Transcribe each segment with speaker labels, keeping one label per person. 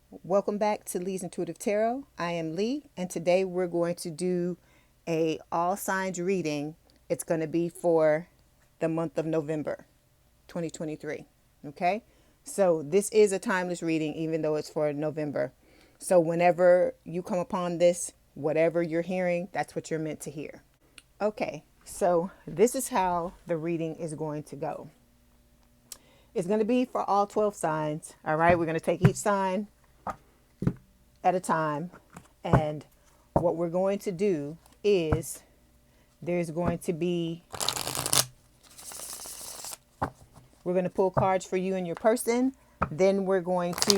Speaker 1: Welcome back to Leigh's Intuitive Tarot. I am Leigh, and today we're going to do a all signs reading. It's going to be for the month of November 2023. Okay, so this is a timeless reading, even though it's for November. So whenever you come upon this, whatever you're hearing, that's what you're meant to hear. Okay, so this is how the reading is going to go. It's going to be for all 12 signs. All right, we're going to take each sign at a time, and what we're going to do is there's going to be, we're going to pull cards for you and your person, then we're going to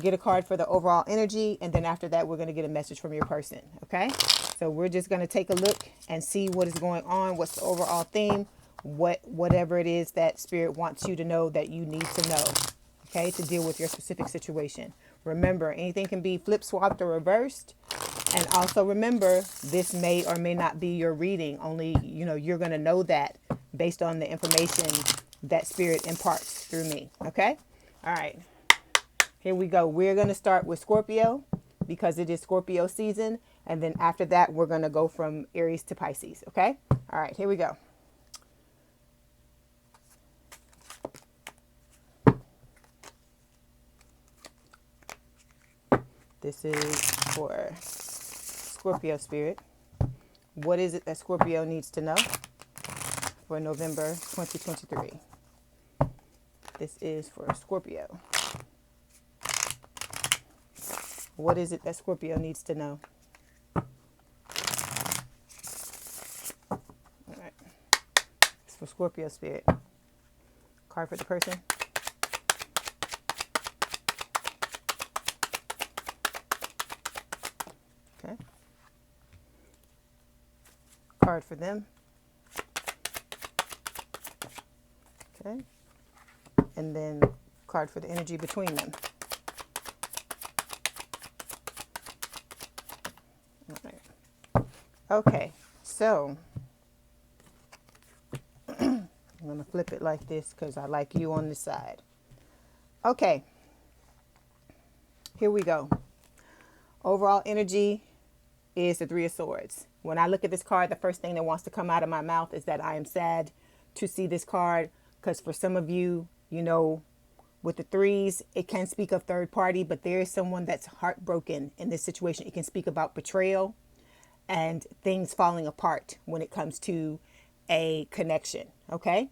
Speaker 1: get a card for the overall energy, and then after that we're going to get a message from your person. Okay, so we're just going to take a look and see what is going on, what's the overall theme, whatever it is that spirit wants you to know that you need to know, okay, to deal with your specific situation. Remember, anything can be flip swapped or reversed. And also remember, this may or may not be your reading. Only, you're going to know that based on the information that spirit imparts through me. Okay? All right. Here we go. We're going to start with Scorpio because it is Scorpio season. And then after that, we're going to go from Aries to Pisces. Okay? All right. Here we go. This is for Scorpio spirit. What is it that Scorpio needs to know for November 2023? This is for Scorpio. What is it that Scorpio needs to know? All right. It's for Scorpio spirit. Card for the person. Okay. Card for them. Okay. And then card for the energy between them. All right. Okay. So I'm going to flip it like this because I like you on this side. Okay. Here we go. Overall energy is the Three of Swords. When I look at this card, the first thing that wants to come out of my mouth is that I am sad to see this card, because for some of you, with the threes, it can speak of third party, but there is someone that's heartbroken in this situation. It can speak about betrayal and things falling apart when it comes to a connection. Okay.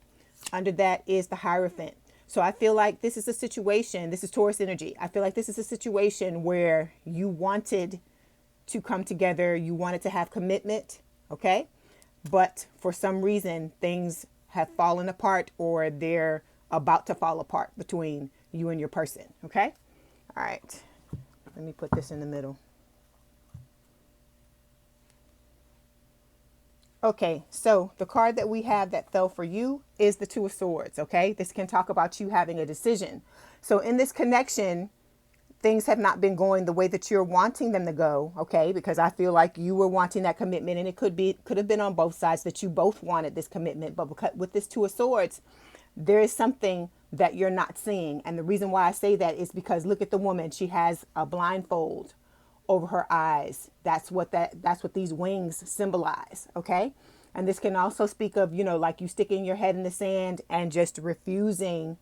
Speaker 1: Under that is the Hierophant. So I feel like this is a situation, this is Taurus energy. I feel like this is a situation where you wanted to come together, you wanted to have commitment, okay? But for some reason, things have fallen apart, or they're about to fall apart between you and your person, okay? All right, let me put this in the middle. Okay, so the card that we have that fell for you is the Two of Swords, okay? This can talk about you having a decision. So in this connection, things have not been going the way that you're wanting them to go, okay? Because I feel like you were wanting that commitment, and it could have been on both sides that you both wanted this commitment. But because, with this Two of Swords, there is something that you're not seeing. And the reason why I say that is because look at the woman. She has a blindfold over her eyes. That's what these wings symbolize, okay? And this can also speak of, like you sticking your head in the sand and just refusing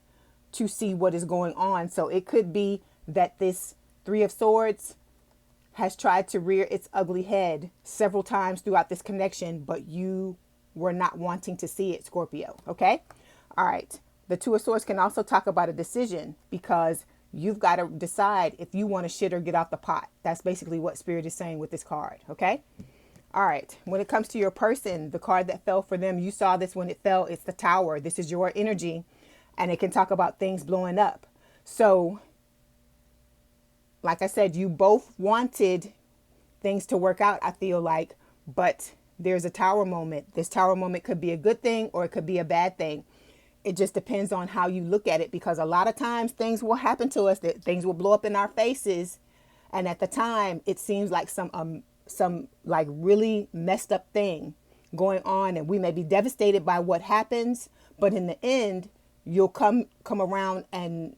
Speaker 1: to see what is going on. So it could be that this Three of Swords has tried to rear its ugly head several times throughout this connection, but you were not wanting to see it, Scorpio. Okay. All right. The Two of Swords can also talk about a decision, because you've got to decide if you want to shit or get out the pot. That's basically what Spirit is saying with this card. Okay. All right. When it comes to your person, the card that fell for them, you saw this when it fell. It's the Tower. This is your energy, and it can talk about things blowing up. So like I said, you both wanted things to work out, I feel like, but there's a Tower moment. This Tower moment could be a good thing or it could be a bad thing. It just depends on how you look at it, because a lot of times things will happen to us, that things will blow up in our faces. And at the time, it seems like some like really messed up thing going on, and we may be devastated by what happens, but in the end, you'll come around and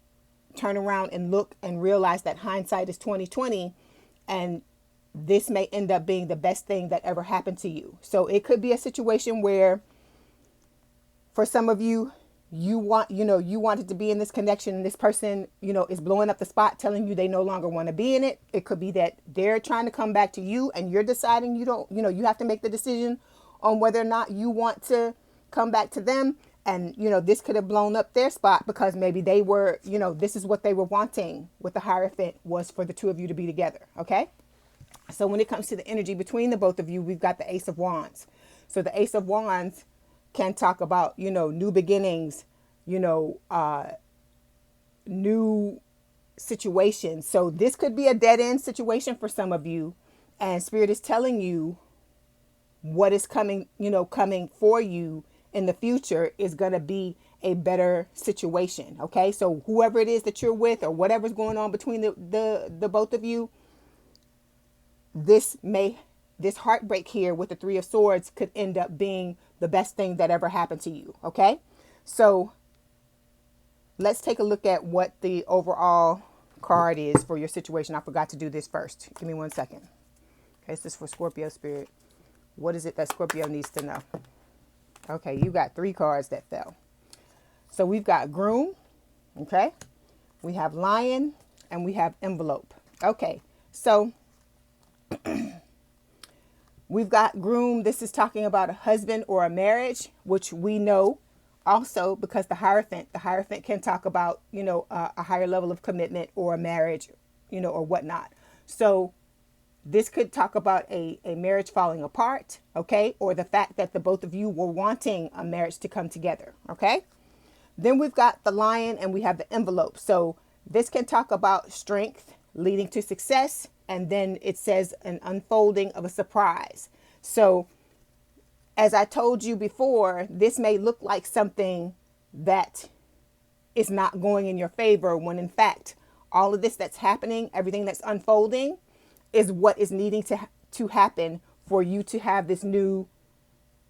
Speaker 1: turn around and look and realize that hindsight is 2020, and this may end up being the best thing that ever happened to you. So it could be a situation where for some of you, you wanted to be in this connection, and this person, is blowing up the spot, telling you they no longer want to be in it. It could be that they're trying to come back to you and you're deciding you have to make the decision on whether or not you want to come back to them. And, this could have blown up their spot because maybe they were, this is what they were wanting with the Hierophant, was for the two of you to be together. Okay. So when it comes to the energy between the both of you, we've got the Ace of Wands. So the Ace of Wands can talk about, new beginnings, new situations. So this could be a dead end situation for some of you. And Spirit is telling you what is coming, coming for you in the future is going to be a better situation. Okay. So whoever it is that you're with, or whatever's going on between the both of you, this heartbreak here with the Three of Swords could end up being the best thing that ever happened to you. Okay. So let's take a look at what the overall card is for your situation. I forgot to do this first. Give me 1 second. Okay. This is for Scorpio spirit. What is it that Scorpio needs to know? Okay. You got 3 cards that fell. So we've got Groom. Okay. We have Lion and we have Envelope. Okay. So we've got Groom. This is talking about a husband or a marriage, which we know also because the Hierophant can talk about, a higher level of commitment or a marriage, or whatnot. So this could talk about a marriage falling apart. Okay. Or the fact that the both of you were wanting a marriage to come together. Okay. Then we've got the Lion and we have the Envelope. So this can talk about strength leading to success. And then it says an unfolding of a surprise. So as I told you before, this may look like something that is not going in your favor, when in fact, all of this that's happening, everything that's unfolding, is what is needing to happen for you to have this new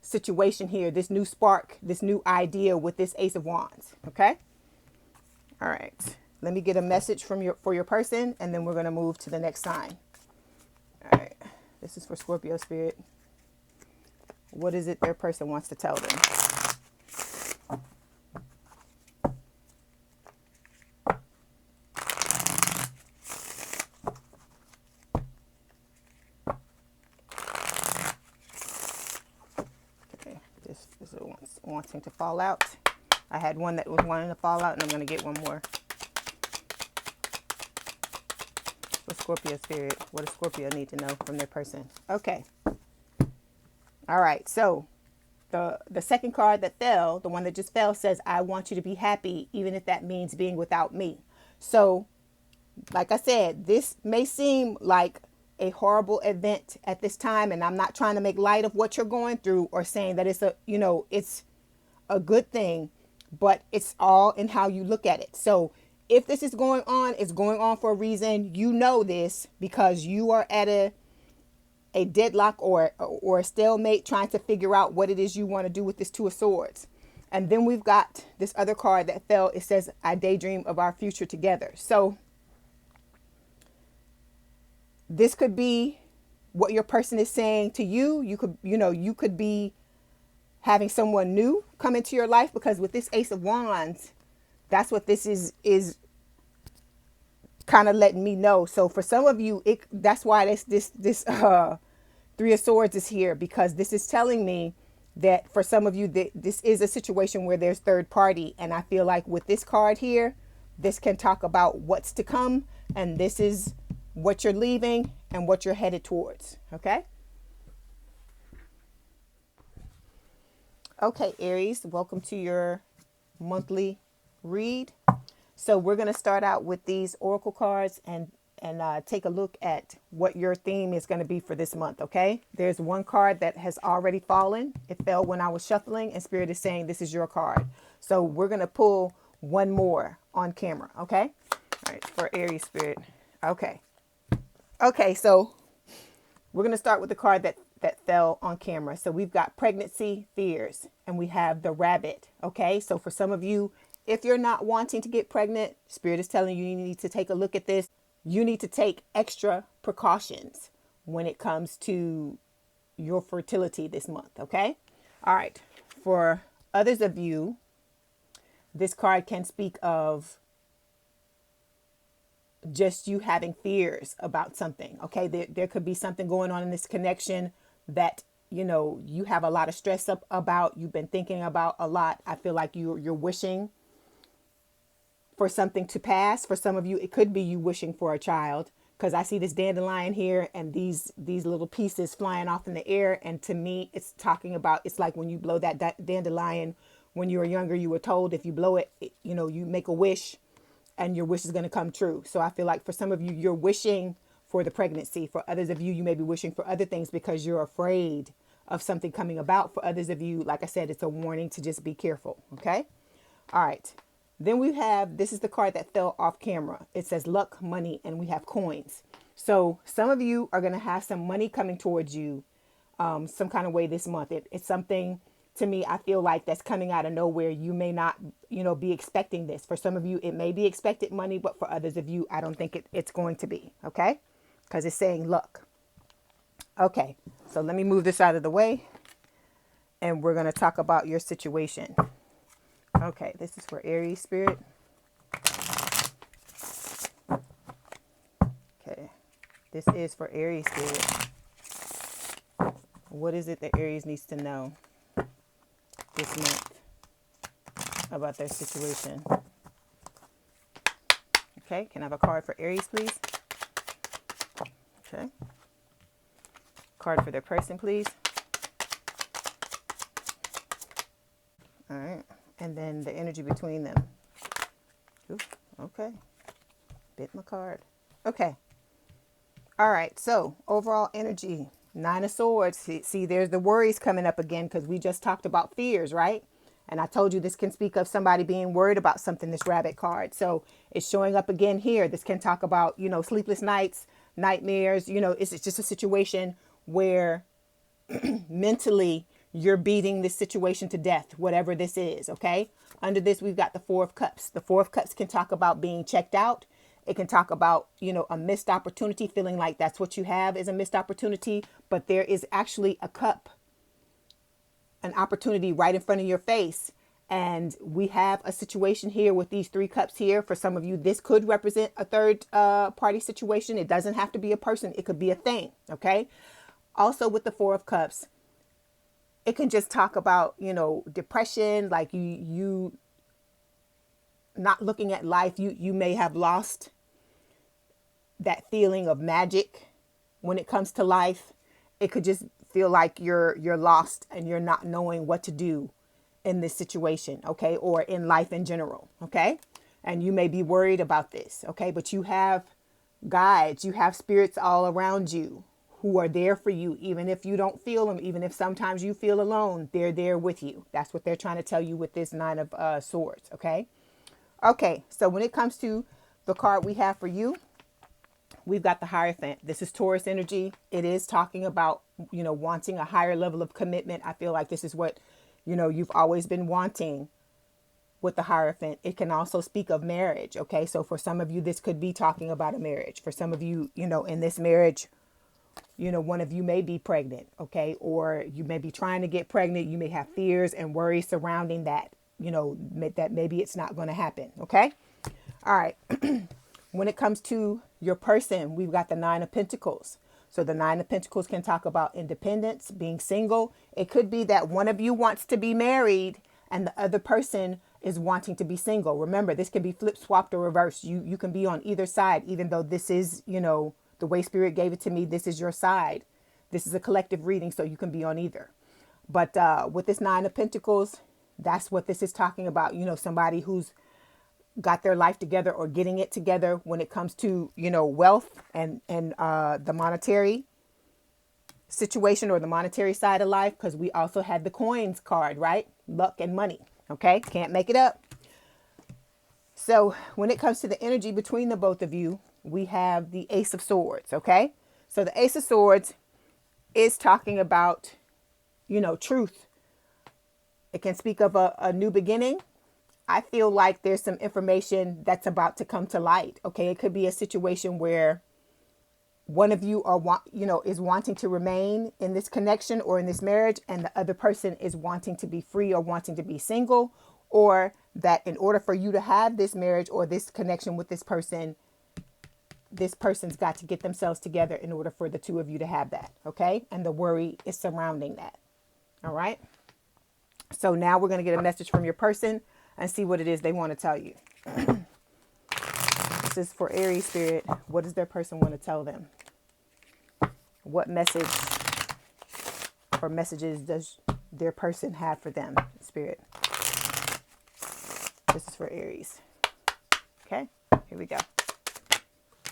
Speaker 1: situation here, this new spark, this new idea with this Ace of Wands. Okay. All right. Let me get a message for your person, and then we're going to move to the next sign. All right. This is for Scorpio spirit. What is it their person wants to tell them? Okay. This is wanting to fall out. I had one that was wanting to fall out, and I'm going to get one more. For Scorpio spirit, what does Scorpio need to know from their person? Okay. All right. So the second card that fell, the one that just fell, says, I want you to be happy, even if that means being without me. So like I said, this may seem like a horrible event at this time, and I'm not trying to make light of what you're going through or saying that it's a good thing, but it's all in how you look at it. So if this is going on, it's going on for a reason. You know this because you are at a deadlock or a stalemate, trying to figure out what it is you want to do with this Two of Swords. And then we've got this other card that fell. It says, I daydream of our future together. So this could be what your person is saying to you. You could be having someone new come into your life, because with this Ace of Wands, that's what this is kind of letting me know. So for some of you, that's why this Three of Swords is here, because this is telling me that for some of you, this is a situation where there's third party. And I feel like with this card here, this can talk about what's to come, and this is what you're leaving and what you're headed towards. Okay. Okay, Aries, welcome to your monthly read. So we're going to start out with these oracle cards and take a look at what your theme is going to be for this month. Okay. There's one card that has already fallen. It fell when I was shuffling, and Spirit is saying this is your card. So we're going to pull one more on camera. Okay. All right. For Aries spirit. Okay. Okay. So we're going to start with the card that fell on camera. So we've got pregnancy fears, and we have the rabbit. Okay. So for some of you, If you're not wanting to get pregnant, Spirit is telling you, you need to take a look at this. You need to take extra precautions when it comes to your fertility this month, okay? All right. For others of you, this card can speak of just you having fears about something, okay? There could be something going on in this connection that, you know, you have a lot of stress up about, you've been thinking about a lot. I feel like you're wishing for something to pass. For some of you, it could be you wishing for a child, because I see this dandelion here and these little pieces flying off in the air. And to me, it's talking about, it's like when you blow that dandelion, when you were younger, you were told if you blow it, you know, you make a wish and your wish is going to come true. So I feel like for some of you, you're wishing for the pregnancy. For others of you, you may be wishing for other things because you're afraid of something coming about. For others of you, like I said, it's a warning to just be careful. Okay. All right. Then we have, this is the card that fell off camera. It says luck, money, and we have coins. So some of you are going to have some money coming towards you some kind of way this month. It's something, to me, I feel like that's coming out of nowhere. You may not, you know, be expecting this. For some of you, it may be expected money, but for others of you, I don't think it's going to be. Okay. Because it's saying luck. Okay. So let me move this out of the way and we're going to talk about your situation. Okay, this is for Aries spirit. Okay, this is for Aries spirit. What is it that Aries needs to know this month about their situation? Okay, can I have a card for Aries, please? Okay. Card for their person, please. All right. And then the energy between them. Ooh, okay. Bit my card. Okay. All right. So overall energy, 9 of Swords. See, there's the worries coming up again because we just talked about fears, right? And I told you this can speak of somebody being worried about something, this Rabbit card. So it's showing up again here. This can talk about, you know, sleepless nights, nightmares. You know, it's just a situation where mentally you're beating this situation to death, whatever this is. Okay. Under this, we've got the 4 of Cups. The 4 of Cups can talk about being checked out. It can talk about, you know, a missed opportunity, feeling like that's what you have is a missed opportunity. But there is actually a cup, an opportunity right in front of your face. And we have a situation here with these 3 cups here. For some of you, this could represent a third party situation. It doesn't have to be a person. It could be a thing. Okay. Also with the 4 of Cups, it can just talk about, you know, depression, like you not looking at life. You may have lost that feeling of magic when it comes to life. It could just feel like you're lost and you're not knowing what to do in this situation, okay, or in life in general, okay? And you may be worried about this, okay? But you have guides, you have spirits all around you who are there for you, even if you don't feel them, even if sometimes you feel alone, they're there with you. That's what they're trying to tell you with this 9 of Swords, okay? Okay, so when it comes to the card we have for you, we've got the Hierophant. This is Taurus energy. It is talking about, you know, wanting a higher level of commitment. I feel like this is what, you know, you've always been wanting with the Hierophant. It can also speak of marriage, okay? So for some of you, this could be talking about a marriage. For some of you, you know, in this marriage, you know, one of you may be pregnant, okay? Or you may be trying to get pregnant. You may have fears and worries surrounding that, you know, that maybe it's not going to happen, okay? All right. When it comes to your person, we've got the 9 of Pentacles. So the 9 of Pentacles can talk about independence, being single. It could be that one of you wants to be married and the other person is wanting to be single. Remember, this can be flip, swapped, or reversed. You can be on either side, even though this is, you know, the way Spirit gave it to me, this is your side. This is a collective reading, so you can be on either. But with this 9 of Pentacles, that's what this is talking about. You know, somebody who's got their life together or getting it together when it comes to, you know, wealth and the monetary situation or the monetary side of life. Because we also had the coins card, right? Luck and money. Okay. Can't make it up. So when it comes to the energy between the both of you, we have the Ace of Swords. Okay. So the Ace of Swords is talking about, you know, truth. It can speak of a new beginning. I feel like there's some information that's about to come to light. Okay. It could be a situation where one of you is wanting to remain in this connection or in this marriage, and the other person is wanting to be free or wanting to be single, or that in order for you to have this marriage or this connection with this person's got to get themselves together in order for the two of you to have that. Okay. And the worry is surrounding that. All right. So now we're going to get a message from your person and see what it is they want to tell you. This is for Aries spirit. What does their person want to tell them? What message or messages does their person have for them, spirit? This is for Aries. Okay, here we go.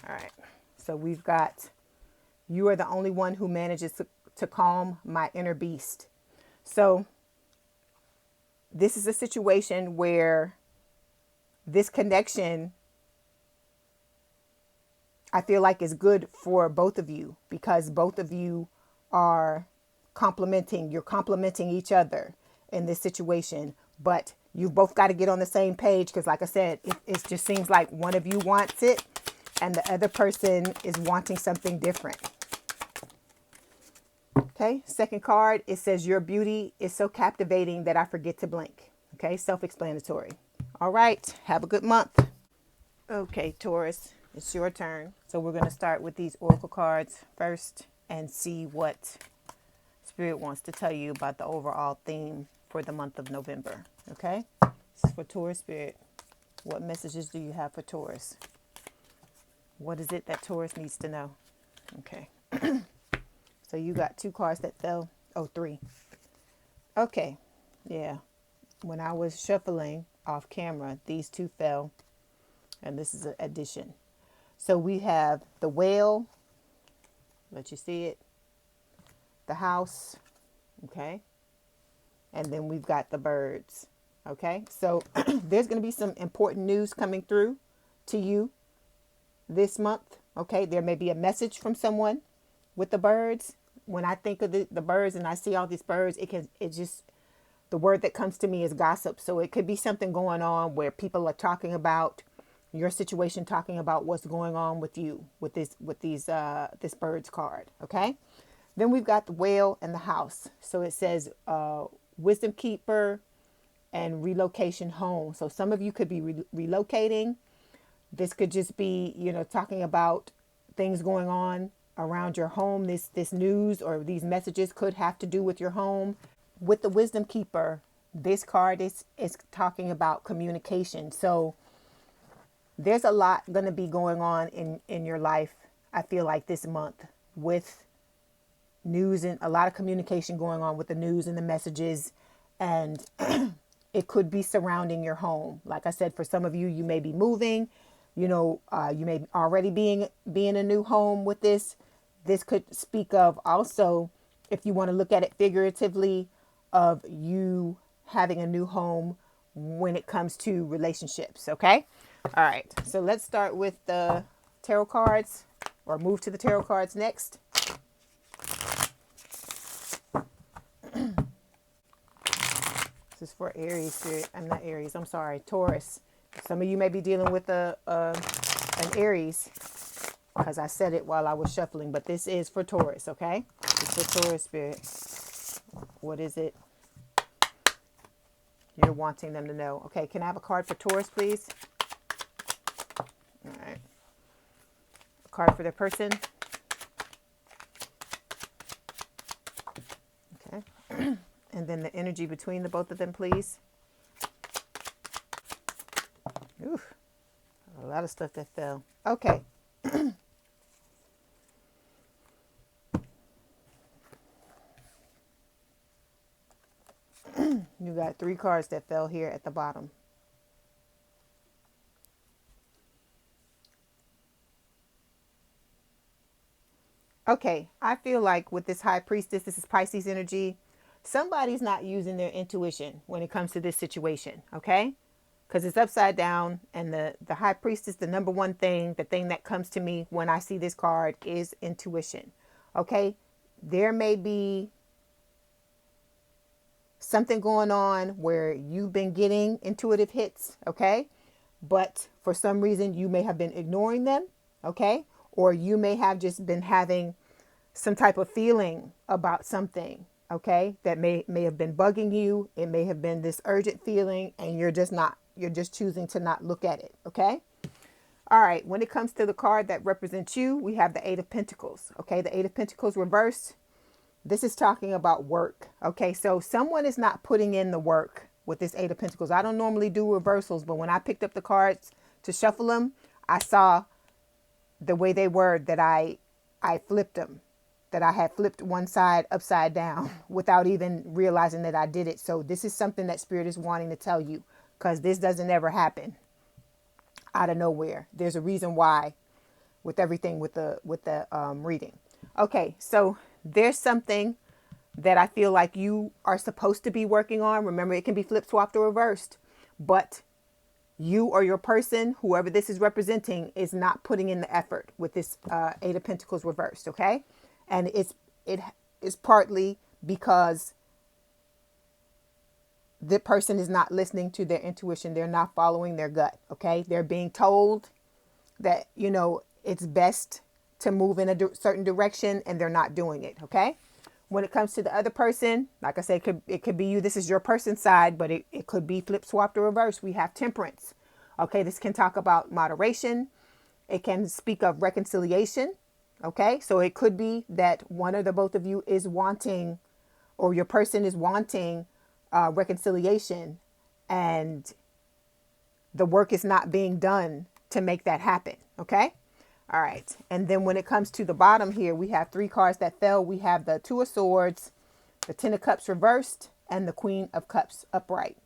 Speaker 1: All right. So we've got, you are the only one who manages to calm my inner beast. So this is a situation where this connection, I feel like, is good for both of you, because both of you are you're complementing each other in this situation, but you've both got to get on the same page, because like I said, it just seems like one of you wants it and the other person is wanting something different. Okay, second card, it says your beauty is so captivating that I forget to blink. Okay, self-explanatory. All right, have a good month. Okay, Taurus, it's your turn. So we're going to start with these oracle cards first and see what Spirit wants to tell you about the overall theme for the month of November. Okay, this is for Taurus Spirit. What messages do you have for Taurus? What is it that Taurus needs to know? Okay. So you got two cards that fell. Oh, three. Okay. Yeah. When I was shuffling off camera, these two fell. And this is an addition. So we have the whale. Let you see it. The house. Okay. And then we've got the birds. Okay. So there's going to be some important news coming through to you this month. Okay. There may be a message from someone with the birds. When I think of the birds and I see all these birds, the word that comes to me is gossip. So it could be something going on where people are talking about your situation, talking about what's going on with you with this birds card. Okay. Then we've got the whale and the house. So it says wisdom keeper and relocation home. So some of you could be relocating. This could just be, talking about things going on around your home. This news or these messages could have to do with your home. With the wisdom keeper, this card is talking about communication. So there's a lot going to be going on in your life, I feel like, this month, with news and a lot of communication going on with the news and the messages. And it could be surrounding your home. Like I said, for some of you, you may be moving, you may already be in a new home with this. This could speak of also, if you want to look at it figuratively, of you having a new home when it comes to relationships. Okay. All right. So let's start with the tarot cards, or move to the tarot cards next. This is for Aries spirit. I'm not Aries. I'm sorry. Taurus. Some of you may be dealing with an Aries, because I said it while I was shuffling, but this is for Taurus. Okay. It's for Taurus spirit. What is it you're wanting them to know? Okay. Can I have a card for Taurus, please? All right. A card for their person. Okay. And then the energy between the both of them, please. Oof. A lot of stuff that fell. Okay. You got three cards that fell here at the bottom. Okay, I feel like with this high priestess, this is Pisces energy. Somebody's not using their intuition when it comes to this situation, okay? Because it's upside down, and the high priestess, the number one thing, the thing that comes to me when I see this card is intuition, okay? There may be something going on where you've been getting intuitive hits, okay? But for some reason, you may have been ignoring them, okay? Or you may have just been having some type of feeling about something, okay? That may have been bugging you. It may have been this urgent feeling, and you're just choosing to not look at it, okay? All right, when it comes to the card that represents you, we have the Eight of Pentacles, okay? The Eight of Pentacles reversed. This is talking about work, okay? So someone is not putting in the work with this Eight of Pentacles. I don't normally do reversals, but when I picked up the cards to shuffle them, I saw the way they were that I flipped them, that I had flipped one side upside down without even realizing that I did it. So this is something that Spirit is wanting to tell you, because this doesn't ever happen out of nowhere. There's a reason why with everything with the reading. Okay, so there's something that I feel like you are supposed to be working on. Remember, it can be flip swapped or reversed, but you or your person, whoever this is representing, is not putting in the effort with this Eight of Pentacles reversed, okay? And it is partly because the person is not listening to their intuition. They're not following their gut, okay? They're being told that, you know, it's best to move in a certain direction, and they're not doing it, okay? When it comes to the other person, like I said, it could be you. This is your person's side, but it could be flip, swapped, or reversed. We have Temperance, okay? This can talk about moderation. It can speak of reconciliation, okay? So it could be that one or the both of you is wanting, or your person is wanting reconciliation, and the work is not being done to make that happen, okay? All right. And then when it comes to the bottom here, we have three cards that fell. We have the Two of Swords, the Ten of Cups reversed, and the Queen of Cups upright.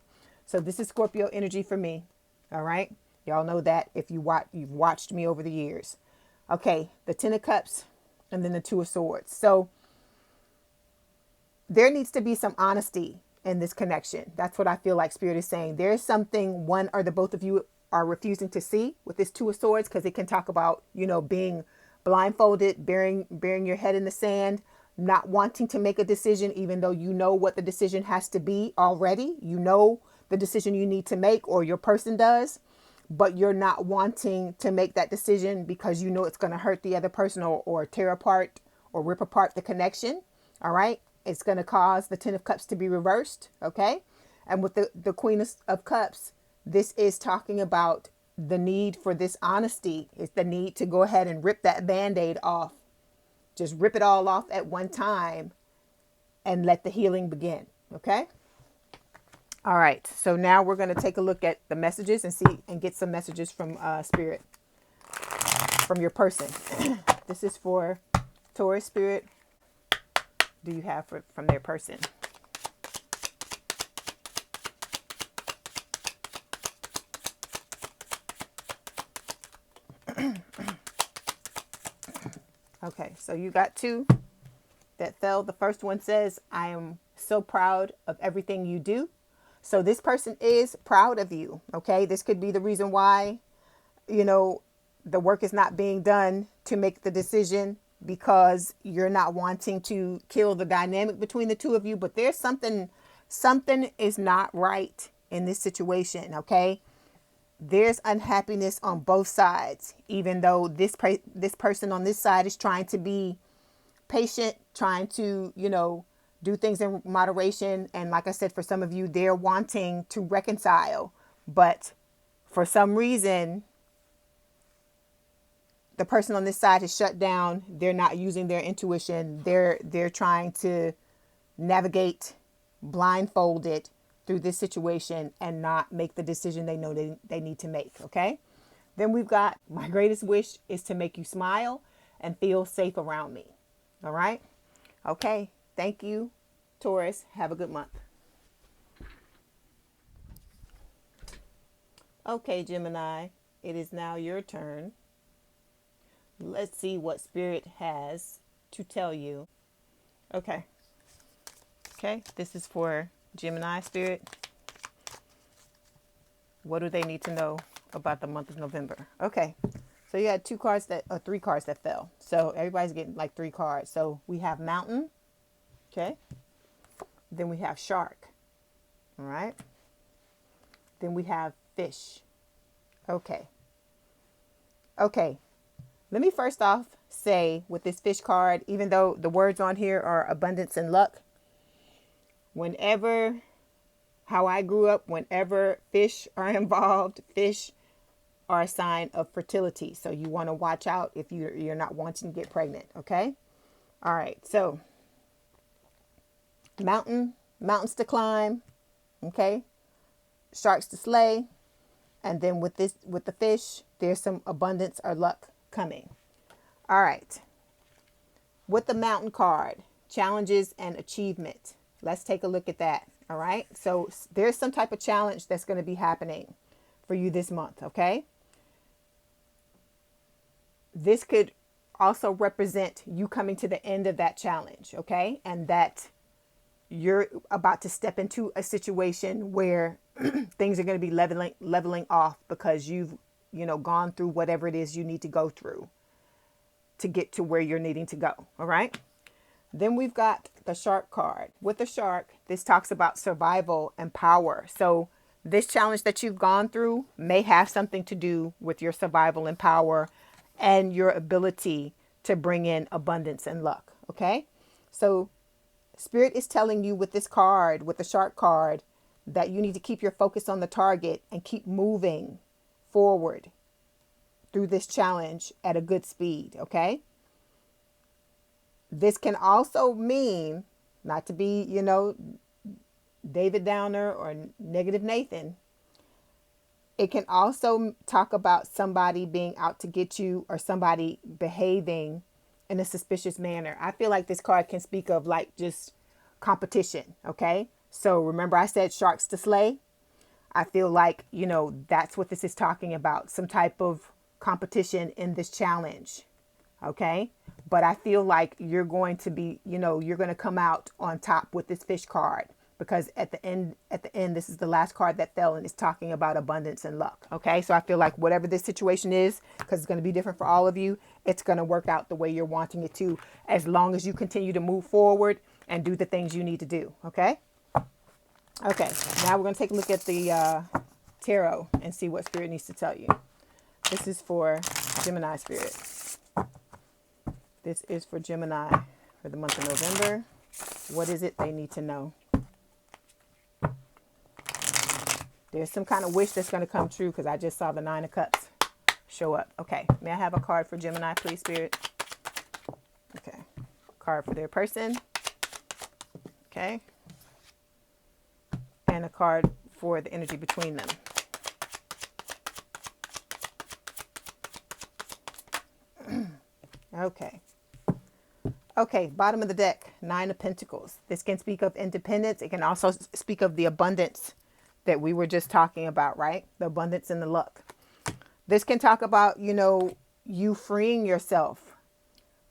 Speaker 1: So this is Scorpio energy for me. All right. Y'all know that if you've watched me over the years. Okay. The Ten of Cups and then the Two of Swords. So there needs to be some honesty in this connection. That's what I feel like Spirit is saying. There's something one or the both of you are refusing to see with this Two of Swords, because it can talk about, you know, being blindfolded, burying your head in the sand, not wanting to make a decision, even though you know what the decision has to be already. You know the decision you need to make, or your person does, but you're not wanting to make that decision because you know it's going to hurt the other person, or tear apart or rip apart the connection. All right. It's going to cause the Ten of Cups to be reversed. Okay. And with the Queen of Cups, this is talking about the need for this honesty. It's the need to go ahead and rip that Band-Aid off. Just rip it all off at one time and let the healing begin. Okay. All right. So now we're going to take a look at the messages and get some messages from Spirit, from your person. This is for Taurus. Spirit, do you have from their person? Okay, so you got two that fell. The first one says, I am so proud of everything you do. So this person is proud of you. Okay, this could be the reason why, you know, the work is not being done to make the decision, because you're not wanting to kill the dynamic between the two of you. But there's something is not right in this situation. Okay. There's unhappiness on both sides, even though this person on this side is trying to be patient, trying to, you know, do things in moderation. And like I said, for some of you, they're wanting to reconcile, but for some reason, the person on this side is shut down. They're not using their intuition. They're trying to navigate blindfolded through this situation and not make the decision they know they need to make. Okay. Then we've got, my greatest wish is to make you smile and feel safe around me. All right. Okay. Thank you, Taurus. Have a good month. Okay, Gemini, it is now your turn. Let's see what Spirit has to tell you. Okay. Okay. This is for Gemini. Spirit, what do they need to know about the month of November? Okay, so you had three cards that fell. So everybody's getting like 3 cards. So we have Mountain. Okay. Then we have Shark. All right. Then we have fish. Okay. Okay. Let me first off say with this fish card, even though the words on here are abundance and luck, whenever, how I grew up, whenever fish are involved, fish are a sign of fertility. So you want to watch out if you're not wanting to get pregnant. Okay. All right. So mountains to climb. Okay. Sharks to slay. And then with the fish, there's some abundance or luck coming. All right. With the mountain card, challenges and achievement. Let's take a look at that. All right. So there's some type of challenge that's going to be happening for you this month. Okay. This could also represent you coming to the end of that challenge. Okay. And that you're about to step into a situation where things are going to be leveling off because you've, gone through whatever it is you need to go through to get to where you're needing to go. All right. Then we've got the shark card. With the shark, this talks about survival and power. So this challenge that you've gone through may have something to do with your survival and power and your ability to bring in abundance and luck. Okay. So Spirit is telling you with this card, with the shark card, that you need to keep your focus on the target and keep moving forward through this challenge at a good speed. Okay. This can also mean, not to be, David Downer or negative Nathan. It can also talk about somebody being out to get you or somebody behaving in a suspicious manner. I feel like this card can speak of like just competition. Okay. So remember I said sharks to slay. I feel like, that's what this is talking about. Some type of competition in this challenge. Okay. But I feel like you're going to be, you're going to come out on top with this fish card because at the end, this is the last card that fell and it's talking about abundance and luck. Okay. So I feel like whatever this situation is, because it's going to be different for all of you, it's going to work out the way you're wanting it to, as long as you continue to move forward and do the things you need to do. Okay. Okay. Now we're going to take a look at the tarot and see what Spirit needs to tell you. This is for Gemini Spirit. This is for Gemini for the month of November. What is it they need to know? There's some kind of wish that's going to come true because I just saw the 9 of Cups show up. Okay. May I have a card for Gemini, please, Spirit? Okay. Card for their person. Okay. And a card for the energy between them. Okay. Okay, bottom of the deck, 9 of Pentacles. This can speak of independence. It can also speak of the abundance that we were just talking about, right? The abundance and the luck. This can talk about, you freeing yourself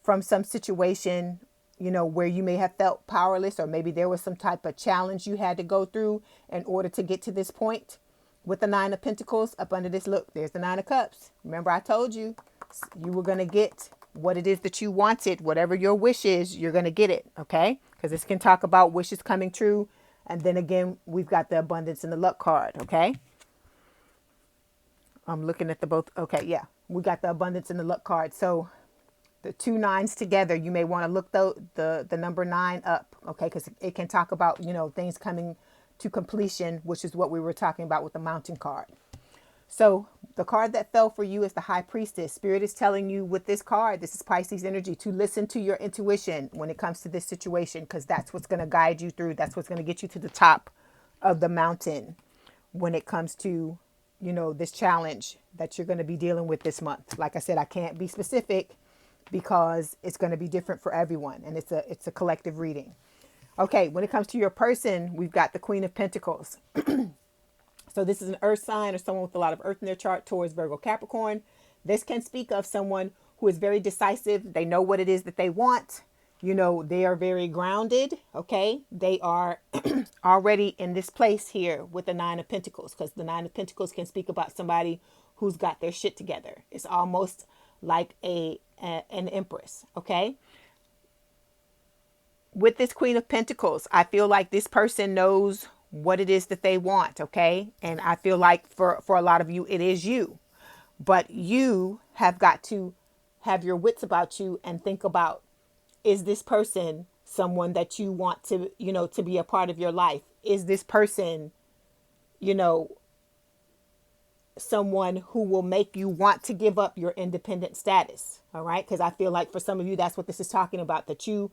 Speaker 1: from some situation, where you may have felt powerless, or maybe there was some type of challenge you had to go through in order to get to this point. With the 9 of Pentacles up under this, look, there's the 9 of Cups. Remember, I told you, you were going to get what it is that you wanted. Whatever your wish is, you're going to get it. Okay. Because this can talk about wishes coming true. And then again, we've got the abundance and the luck card. Okay. I'm looking at the both. Okay. Yeah. We got the abundance and the luck card. So the 2 9s together, you may want to look the number 9 up. Okay. Because it can talk about, things coming to completion, which is what we were talking about with the mountain card. So the card that fell for you is the High Priestess. Spirit is telling you with this card, this is Pisces energy, to listen to your intuition when it comes to this situation, because that's what's going to guide you through. That's what's going to get you to the top of the mountain when it comes to, this challenge that you're going to be dealing with this month. Like I said, I can't be specific because it's going to be different for everyone. And it's a collective reading. Okay. When it comes to your person, we've got the Queen of Pentacles. So this is an earth sign or someone with a lot of earth in their chart, Taurus, Virgo, Capricorn. This can speak of someone who is very decisive. They know what it is that they want. They are very grounded. Okay. They are already in this place here with the 9 of Pentacles, because the 9 of Pentacles can speak about somebody who's got their shit together. It's almost like an empress. Okay. With this Queen of Pentacles, I feel like this person knows what it is that they want, okay? And I feel like for a lot of you, it is you. But you have got to have your wits about you and think about, is this person someone that you want to, to be a part of your life? Is this person, you know, someone who will make you want to give up your independent status? All right. Because I feel like for some of you, that's what this is talking about, that you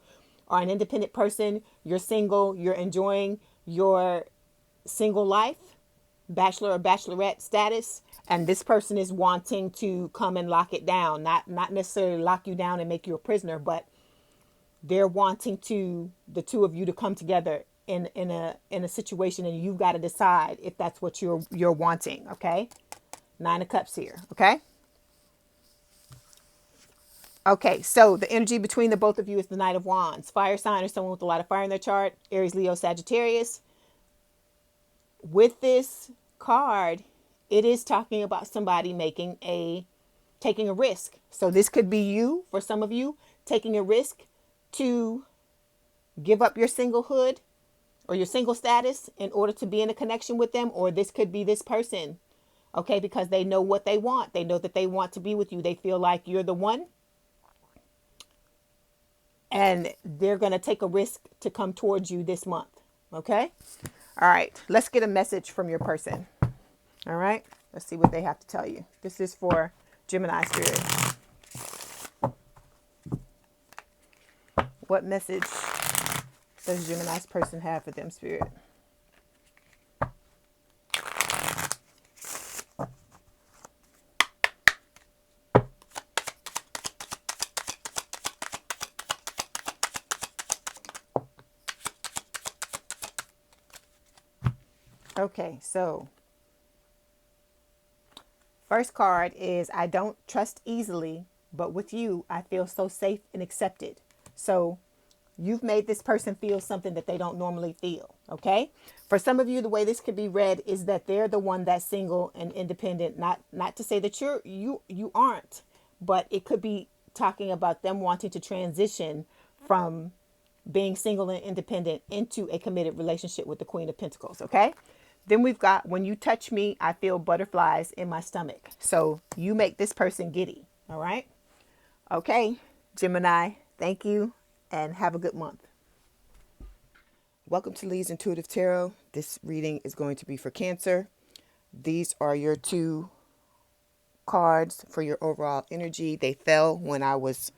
Speaker 1: are an independent person. You're single. You're enjoying your single life, bachelor or bachelorette status. And this person is wanting to come and lock it down, not necessarily lock you down and make you a prisoner, but they're wanting the two of you to come together in a situation, and you've got to decide if that's what you're wanting. Okay. 9 of Cups here. Okay. Okay. So the energy between the both of you is the Knight of Wands. Fire sign or someone with a lot of fire in their chart. Aries, Leo, Sagittarius. With this card, it is talking about somebody taking a risk. So this could be you, for some of you, taking a risk to give up your singlehood or your single status in order to be in a connection with them. Or this could be this person, okay, because they know what they want. They know that they want to be with you. They feel like you're the one, and they're going to take a risk to come towards you this month. Okay. All right. Let's get a message from your person. All right. Let's see what they have to tell you. This is for Gemini spirit. What message does Gemini's person have for them, spirit? Okay, so first card is, I don't trust easily, but with you, I feel so safe and accepted. So you've made this person feel something that they don't normally feel. Okay. For some of you, the way this could be read is that they're the one that's single and independent. Not to say that you aren't, but it could be talking about them wanting to transition from being single and independent into a committed relationship with the Queen of Pentacles. Okay. Then we've got, when you touch me, I feel butterflies in my stomach. So you make this person giddy. All right. Okay, Gemini, thank you and have a good month. Welcome to Leigh's Intuitive Tarot. This reading is going to be for Cancer. These are your 2 cards for your overall energy. They fell when I was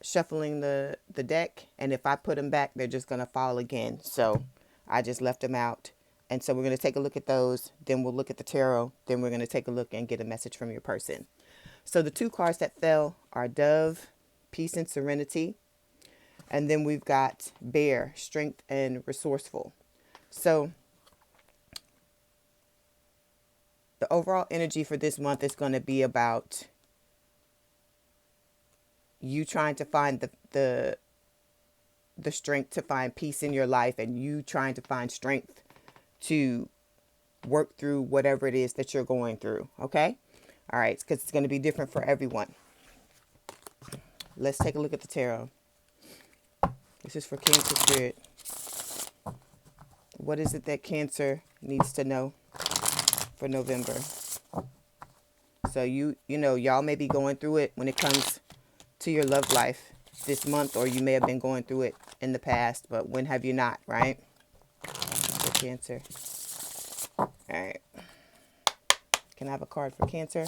Speaker 1: shuffling the deck, and if I put them back, they're just going to fall again. So I just left them out. And so we're going to take a look at those. Then we'll look at the tarot. Then we're going to take a look and get a message from your person. So the 2 cards that fell are Dove, Peace and Serenity. And then we've got Bear, Strength and Resourceful. So the overall energy for this month is going to be about you trying to find the strength to find peace in your life, and you trying to find strength to work through whatever it is that you're going through. Okay. All right. Because it's going to be different for everyone. Let's take a look at the tarot. This is for Cancer spirit. What is it that Cancer needs to know for November? So you know, y'all may be going through it when it comes to your love life this month, or you may have been going through it in the past, but when have you not, right? For Cancer. All right. Can I have a card for Cancer?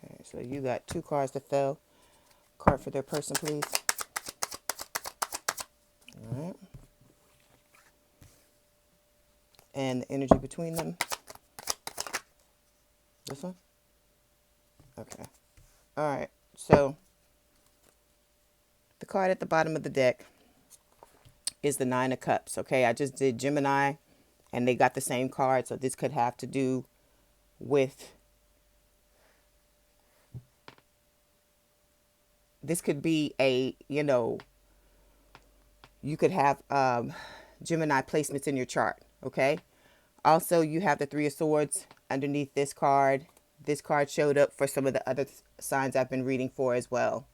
Speaker 1: All right, so you got 2 cards that fell. Card for their person, please. All right. And the energy between them. This one? Okay. All right. So the card at the bottom of the deck is the 9 of Cups. Okay. I just did Gemini and they got the same card. So this could have to do with, this could be a, you could have Gemini placements in your chart. Okay. Also, you have the 3 of Swords underneath this card. This card showed up for some of the other signs I've been reading for as well.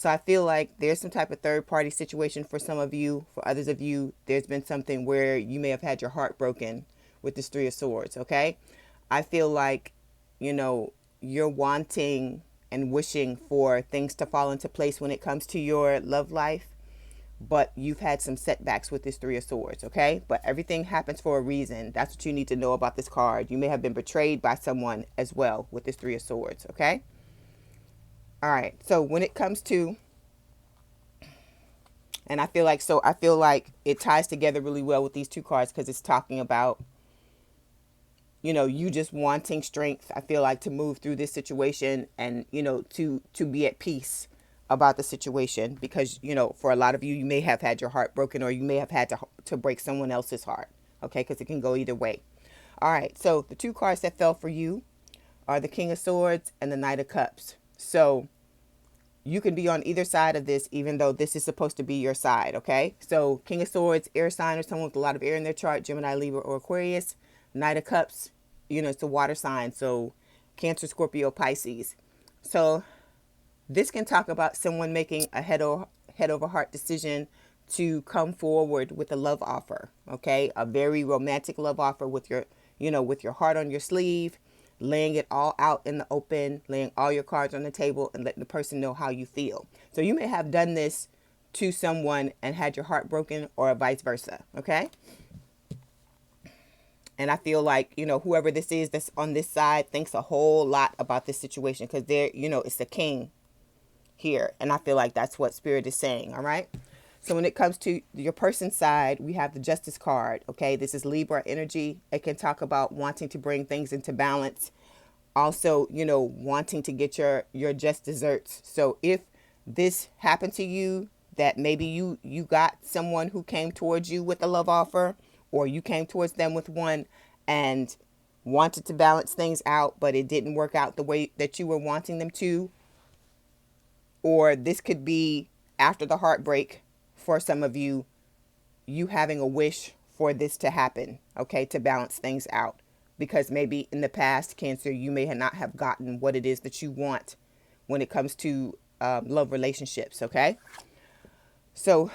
Speaker 1: So I feel like there's some type of third party situation for some of you. For others of you, there's been something where you may have had your heart broken with this Three of Swords, okay? I feel like, you know, you're wanting and wishing for things to fall into place when it comes to your love life, but you've had some setbacks with this Three of Swords, okay? But everything happens for a reason. That's what you need to know about this card. You may have been betrayed by someone as well with this Three of Swords, okay? All right, so when it comes to, and I feel like it ties together really well with these two cards because it's talking about, you know, you just wanting strength. I feel like to move through this situation and, you know, to be at peace about the situation because, you know, for a lot of you, you may have had your heart broken or you may have had to break someone else's heart. Okay, because it can go either way. All right, so the two cards that fell for you are the King of Swords and the Knight of Cups. So you can be on either side of this, even though this is supposed to be your side, okay? So King of Swords, air sign or someone with a lot of air in their chart, Gemini, Libra, or Aquarius. Knight of Cups, you know, it's a water sign, so Cancer, Scorpio, Pisces. So this can talk about someone making a head over heart decision to come forward with a love offer, okay? A very romantic love offer with your, you know, with your heart on your sleeve, laying it all out in the open, laying all your cards on the table and letting the person know how you feel. So you may have done this to someone and had your heart broken or vice versa, okay? And I feel like, you know, whoever this is that's on this side thinks a whole lot about this situation because they're, you know, it's the king here. And I feel like that's what Spirit is saying, all right? So when it comes to your person's side, we have the Justice card, okay? This is Libra energy. It can talk about wanting to bring things into balance. Also, you know, wanting to get your just desserts. So if this happened to you, that maybe you got someone who came towards you with a love offer, or you came towards them with one and wanted to balance things out, but it didn't work out the way that you were wanting them to. Or this could be after the heartbreak for some of you, you having a wish for this to happen, okay, to balance things out. Because maybe in the past, Cancer, you may not have gotten what it is that you want when it comes to love relationships, okay? So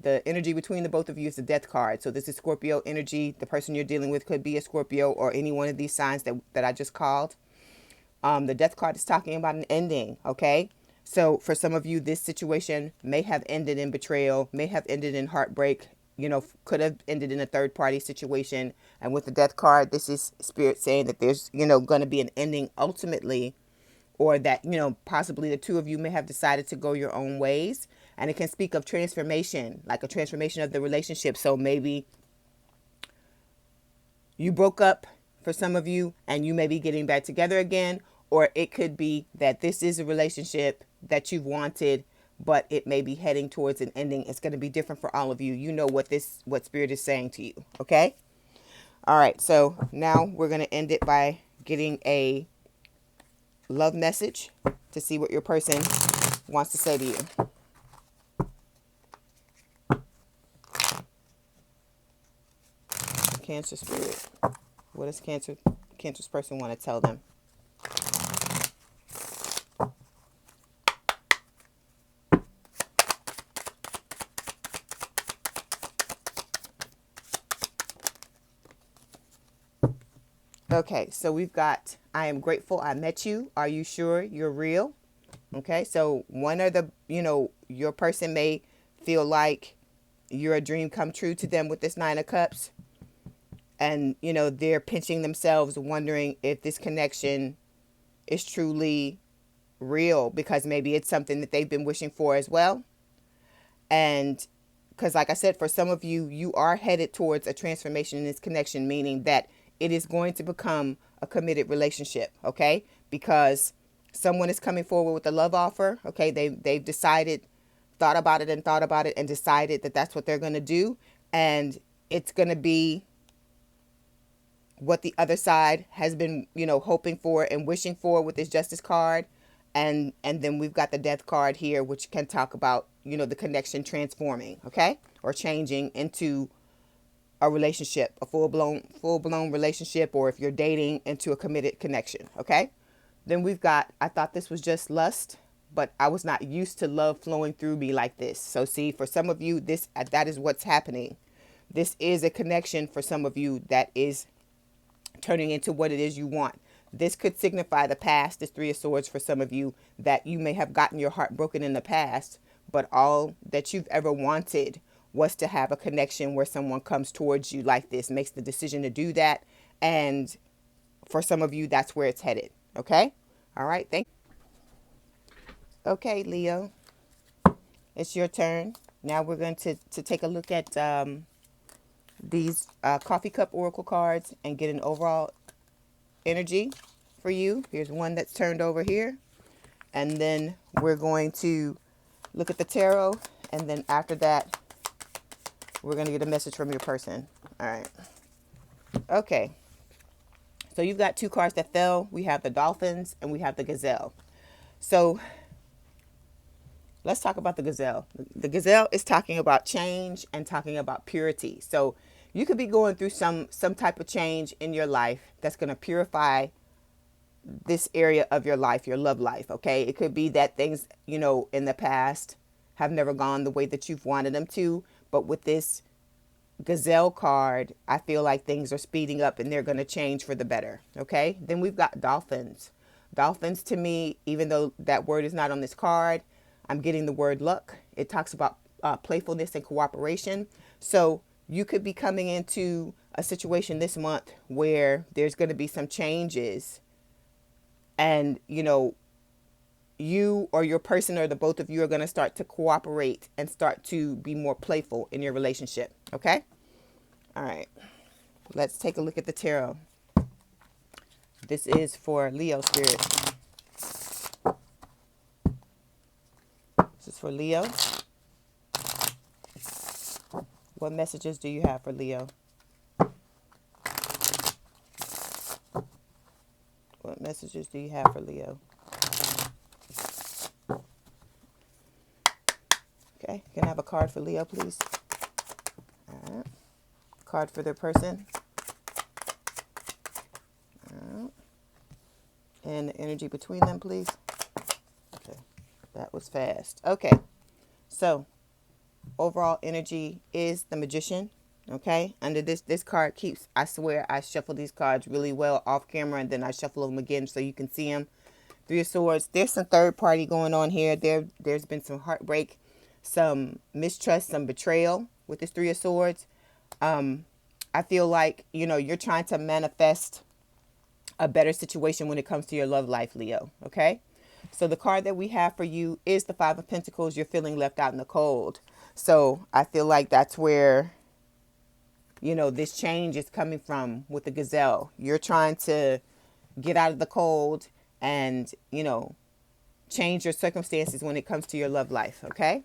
Speaker 1: the energy between the both of you is the Death card. So this is Scorpio energy. The person you're dealing with could be a Scorpio or any one of these signs that I just called. The Death card is talking about an ending, okay? So for some of you, this situation may have ended in betrayal, may have ended in heartbreak, you know, could have ended in a third party situation. And with the Death card, this is Spirit saying that there's, you know, going to be an ending ultimately, or that, you know, possibly the two of you may have decided to go your own ways. And it can speak of transformation, like a transformation of the relationship. So maybe you broke up for some of you and you may be getting back together again, or it could be that this is a relationship that you've wanted, but it may be heading towards an ending. It's going to be different for all of you. You know what Spirit is saying to you, okay? All right, so now we're going to end it by getting a love message to see what your person wants to say to you. Cancer Spirit, what does Cancer's person want to tell them? Okay, so we've got, I am grateful I met you. Are you sure you're real? Okay, so one of the, you know, your person may feel like you're a dream come true to them with this Nine of Cups. And, you know, they're pinching themselves, wondering if this connection is truly real, because maybe it's something that they've been wishing for as well. And because, like I said, for some of you, you are headed towards a transformation in this connection, meaning that it is going to become a committed relationship, okay? Because someone is coming forward with a love offer, okay? They've decided, thought about it and decided that that's what they're going to do. And it's going to be what the other side has been, you know, hoping for and wishing for with this Justice card. And then we've got the Death card here, which can talk about, you know, the connection transforming, okay? Or changing into a relationship, a full-blown relationship, or if you're dating, into a committed connection, okay? Then we've got, I thought this was just lust, but I was not used to love flowing through me like this. So see, for some of you, that is what's happening. This is a connection for some of you that is turning into what it is you want. This could signify the past, this Three of Swords, for some of you, that you may have gotten your heart broken in the past, but all that you've ever wanted was to have a connection where someone comes towards you like this, makes the decision to do that. And for some of you, that's where it's headed. Okay? All right. Okay, Leo, it's your turn. Now we're going to take a look at these coffee cup oracle cards and get an overall energy for you. Here's one that's turned over here. And then we're going to look at the tarot. And then after that, we're going to get a message from your person. All right. Okay. So you've got two cards that fell. We have the dolphins and we have the gazelle. So let's talk about the gazelle. The gazelle is talking about change and talking about purity. So you could be going through some type of change in your life that's going to purify this area of your life, your love life. Okay. It could be that things, in the past have never gone the way that you've wanted them to. But with this gazelle card, I feel like things are speeding up and they're going to change for the better. Okay. Then we've got dolphins. Dolphins, to me, even though that word is not on this card, I'm getting the word luck. It talks about playfulness and cooperation. So you could be coming into a situation this month where there's going to be some changes, and you or your person or the both of you are going to start to cooperate and start to be more playful in your relationship. Okay. All right. Let's take a look at the tarot. This is for Leo spirit. This is for Leo. What messages do you have for Leo? What messages do you have for Leo? Okay, can I have a card for Leo, please? All right. Card for their person. All right. And the energy between them, please. Okay, that was fast. Okay, so overall energy is the Magician. Okay, under this card keeps, I swear I shuffle these cards really well off camera and then I shuffle them again so you can see them. Three of Swords. There's some third party going on here. There's been some heartbreak, some mistrust, some betrayal with this Three of Swords. I feel like, you're trying to manifest a better situation when it comes to your love life, Leo. Okay. So the card that we have for you is the Five of Pentacles. You're feeling left out in the cold. So I feel like that's where, this change is coming from with the gazelle. You're trying to get out of the cold and, change your circumstances when it comes to your love life. Okay.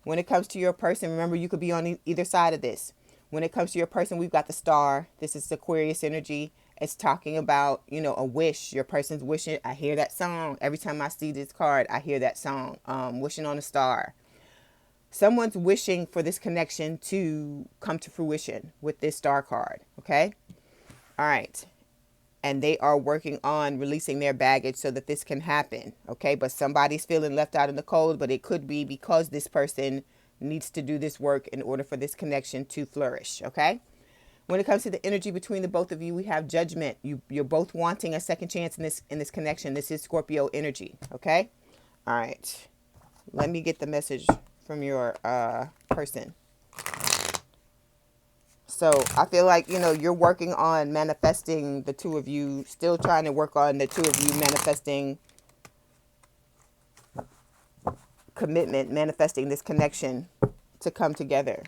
Speaker 1: When it comes to your person, remember, you could be on either side of this. When it comes to your person, we've got the Star. This is Aquarius energy. It's talking about, a wish. Your person's wishing. I hear that song. Every time I see this card, I hear that song. Wishing on a star. Someone's wishing for this connection to come to fruition with this Star card. Okay. All right. And they are working on releasing their baggage so that this can happen. Okay. But somebody's feeling left out in the cold, but it could be because this person needs to do this work in order for this connection to flourish. Okay. When it comes to the energy between the both of you, we have Judgment. You're both wanting a second chance in this connection. This is Scorpio energy. Okay. All right. Let me get the message from your person. So I feel like, you're working on manifesting the two of you, still trying to work on the two of you manifesting commitment, manifesting this connection to come together.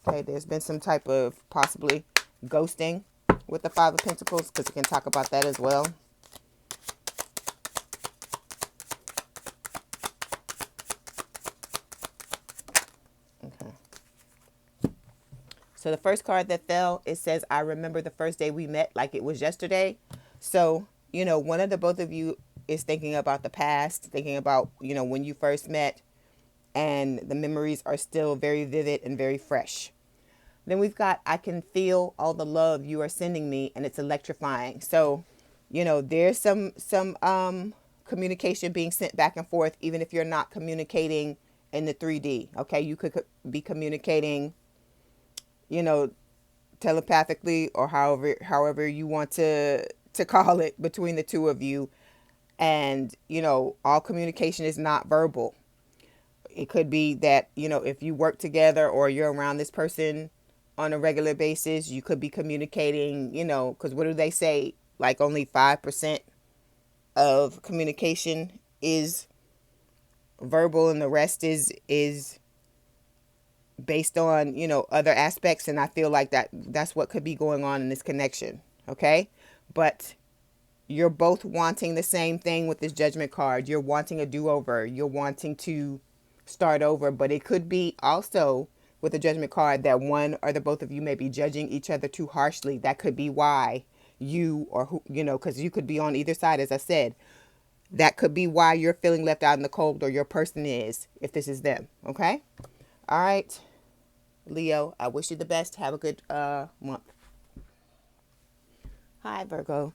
Speaker 1: Okay, there's been some type of possibly ghosting with the Five of Pentacles, because we can talk about that as well. Okay. So the first card that fell, it says, I remember the first day we met like it was yesterday. So, one of the both of you is thinking about the past, thinking about, when you first met, and the memories are still very vivid and very fresh. Then we've got, I can feel all the love you are sending me and it's electrifying. So, there's some communication being sent back and forth, even if you're not communicating in the 3D. Okay, you could be communicating, you know, telepathically, or however you want to call it, between the two of you. And you know, all communication is not verbal. It could be that, you know, if you work together or you're around this person on a regular basis, you could be communicating, you know, because what do they say, like only 5% of communication is verbal and the rest is based on, you know, other aspects. And I feel like that's what could be going on in this connection. Okay, but you're both wanting the same thing with this Judgment card. You're wanting a do-over. You're wanting to start over. But it could be also with the Judgment card that one or the both of you may be judging each other too harshly. That could be why you, or who, you know, because you could be on either side, as I said. That could be why you're feeling left out in the cold, or your person is, if this is them. Okay? All right, Leo, I wish you the best. Have a good month. Hi, Virgo.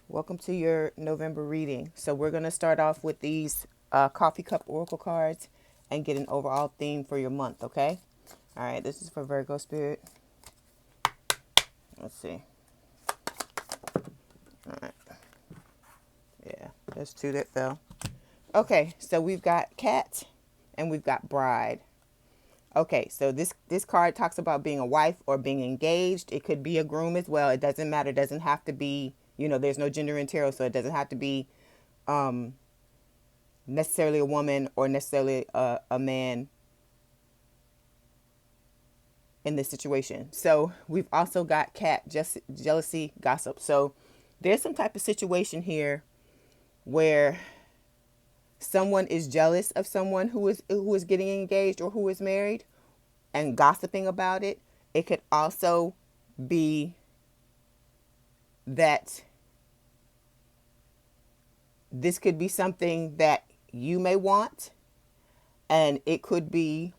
Speaker 1: Welcome to your November reading. So we're going to start off with these coffee cup oracle cards and get an overall theme for your month, okay? All right, this is for Virgo spirit. Let's see. All right. Yeah, there's two that fell. Okay, so we've got cat and we've got bride. Okay, so this card talks about being a wife or being engaged. It could be a groom as well. It doesn't matter. It doesn't have to be, you know, there's no gender in tarot, so it doesn't have to be necessarily a woman or necessarily a man in this situation. So we've also got cat, just jealousy, gossip. So there's some type of situation here where someone is jealous of someone who is getting engaged or who is married and gossiping about it. It could also be that this could be something that you may want, and it could be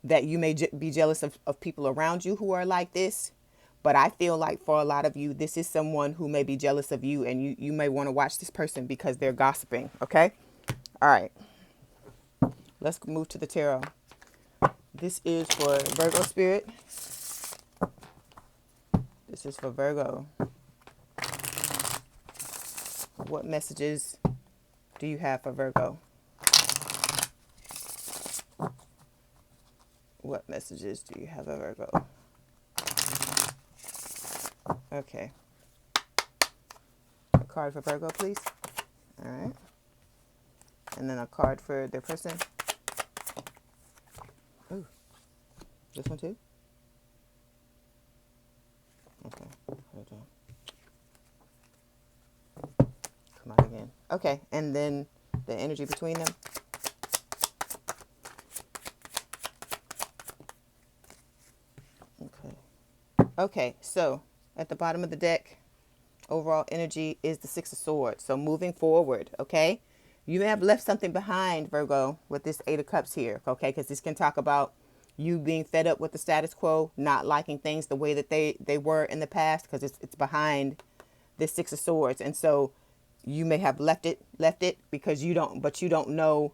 Speaker 1: that you may be jealous of people around you who are like this. But I feel like for a lot of you, this is someone who may be jealous of you, and you may want to watch this person because they're gossiping. Okay? All right. Let's move to the tarot. This is for Virgo spirit. This is for Virgo. What messages do you have for Virgo? What messages do you have for Virgo? Okay. A card for Virgo, please. All right. And then a card for their person. Ooh. This one too? Okay. Hold on. Come out again. Okay. And then the energy between them. Okay. Okay. So at the bottom of the deck, overall energy is the Six of Swords. So moving forward, okay? You may have left something behind, Virgo, with this Eight of Cups here, okay? Because this can talk about you being fed up with the status quo, not liking things the way that they were in the past, because it's behind this Six of Swords. And so you may have left it because you don't know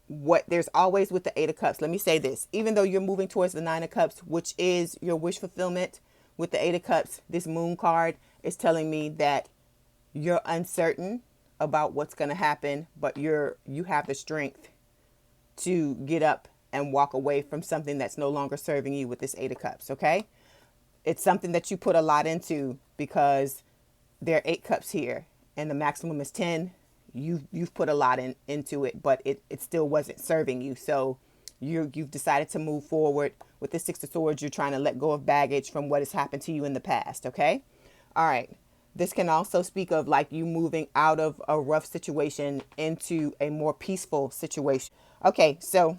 Speaker 1: what there's always with the Eight of Cups. Let me say this. Even though you're moving towards the Nine of Cups, which is your wish fulfillment, with the Eight of Cups, this Moon card is telling me that you're uncertain about what's going to happen, but you have the strength to get up and walk away from something that's no longer serving you with this Eight of Cups, okay? It's something that you put a lot into because there are 8 cups here and the maximum is 10. You've put a lot into it, but it still wasn't serving you. So you've decided to move forward. With the Six of Swords, you're trying to let go of baggage from what has happened to you in the past, okay? All right. This can also speak of like you moving out of a rough situation into a more peaceful situation. Okay, so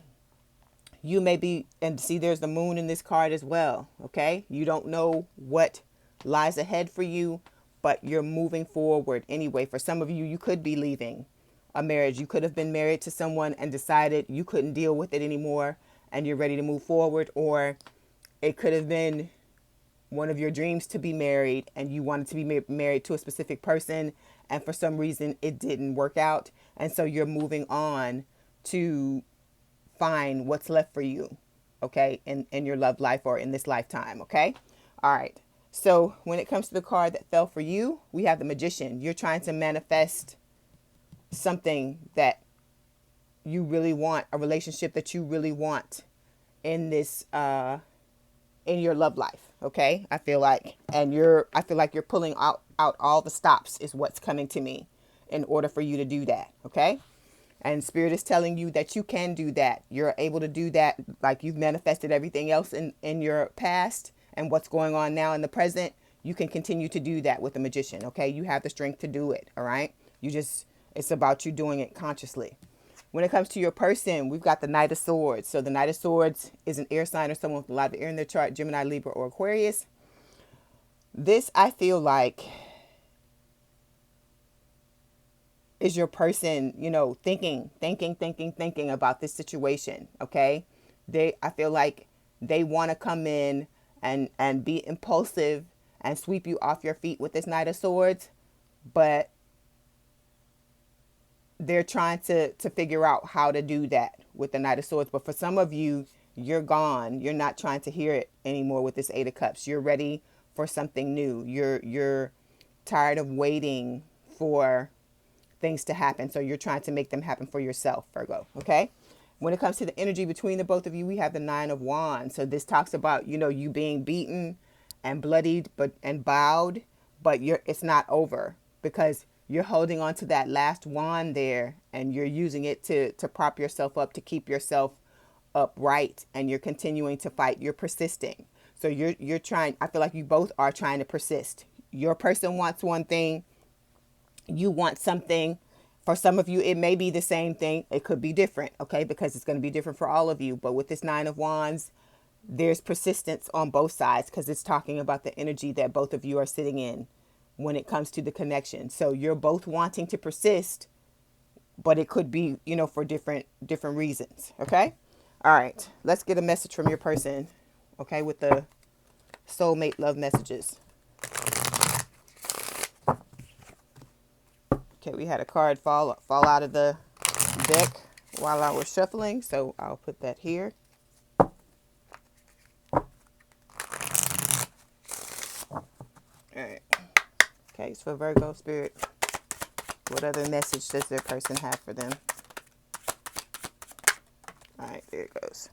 Speaker 1: you may be, and see there's the Moon in this card as well, okay? You don't know what lies ahead for you, but you're moving forward anyway. For some of you, you could be leaving a marriage. You could have been married to someone and decided you couldn't deal with it anymore and you're ready to move forward. Or it could have been one of your dreams to be married, and you wanted to be married to a specific person, and for some reason it didn't work out. And so you're moving on to find what's left for you, okay, in your love life or in this lifetime, okay? All right. So when it comes to the card that fell for you, we have the Magician. You're trying to manifest something that you really want, a relationship that you really want in this in your love life, okay? I feel like you're pulling out all the stops is what's coming to me in order for you to do that, okay? And Spirit is telling you that you can do that. You're able to do that, like you've manifested everything else in your past and what's going on now in the present. You can continue to do that with the Magician, okay? You have the strength to do it, all right? It's about you doing it consciously. When it comes to your person, we've got the Knight of Swords. So the Knight of Swords is an air sign or someone with a lot of air in their chart, Gemini, Libra, or Aquarius. This, I feel like, is your person, thinking about this situation, okay? I feel like they want to come in and be impulsive and sweep you off your feet with this Knight of Swords, but they're trying to figure out how to do that with the Knight of Swords. But for some of you, you're gone. You're not trying to hear it anymore with this Eight of Cups. You're ready for something new. You're tired of waiting for things to happen. So you're trying to make them happen for yourself, Virgo. Okay. When it comes to the energy between the both of you, we have the Nine of Wands. So this talks about, you being beaten and bloodied, and bowed, but it's not over, because you're holding on to that last wand there, and you're using it to prop yourself up, to keep yourself upright, and you're continuing to fight. You're persisting. So you're trying, I feel like you both are trying to persist. Your person wants one thing, you want something. For some of you, it may be the same thing. It could be different, okay? Because it's going to be different for all of you. But with this Nine of Wands, there's persistence on both sides, because it's talking about the energy that both of you are sitting in when it comes to the connection. So you're both wanting to persist, but it could be, for different reasons, okay? All right, let's get a message from your person, okay, with the soulmate love messages. Okay, we had a card fall out of the deck while I was shuffling, so I'll put that here. All right. Okay, it's for Virgo Spirit. What other message does their person have for them? All right, there it goes.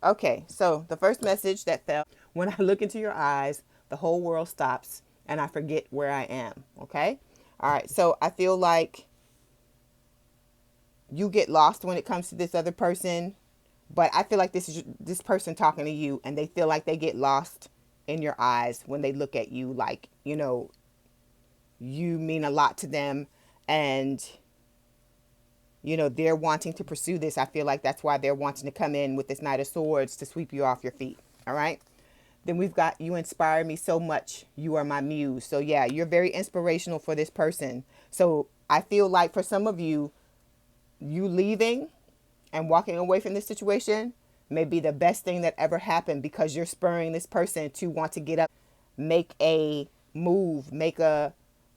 Speaker 1: Okay, so the first message that fell: when I look into your eyes, the whole world stops and I forget where I am. Okay? All right, so I feel like you get lost when it comes to this other person, but I feel like this is this person talking to you, and they feel like they get lost in your eyes when they look at you, like, you mean a lot to them, and they're wanting to pursue this. I feel like that's why they're wanting to come in with this Knight of Swords to sweep you off your feet. All right. Then we've got, you inspire me so much. You are my muse. So yeah, you're very inspirational for this person. So I feel like for some of you, you leaving and walking away from this situation may be the best thing that ever happened, because you're spurring this person to want to get up, make a move,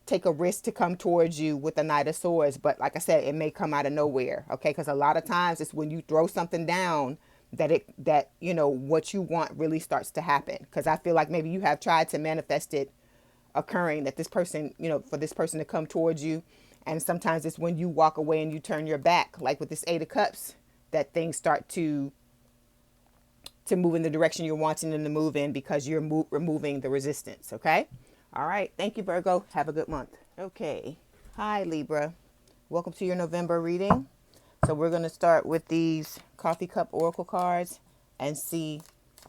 Speaker 1: take a risk to come towards you with the Knight of Swords. But like I said, it may come out of nowhere. Okay. Because a lot of times it's when you throw something down that what you want really starts to happen. Because I feel like maybe you have tried to manifest it occurring, that this person, for this person to come towards you. And sometimes it's when you walk away and you turn your back, like with this Eight of Cups, that things start to move in the direction you're wanting them to move in, because you're removing the resistance. Okay. All right. Thank you, Virgo. Have a good month. Okay. Hi, Libra. Welcome to your November reading. So we're going to start with these coffee cup oracle cards and see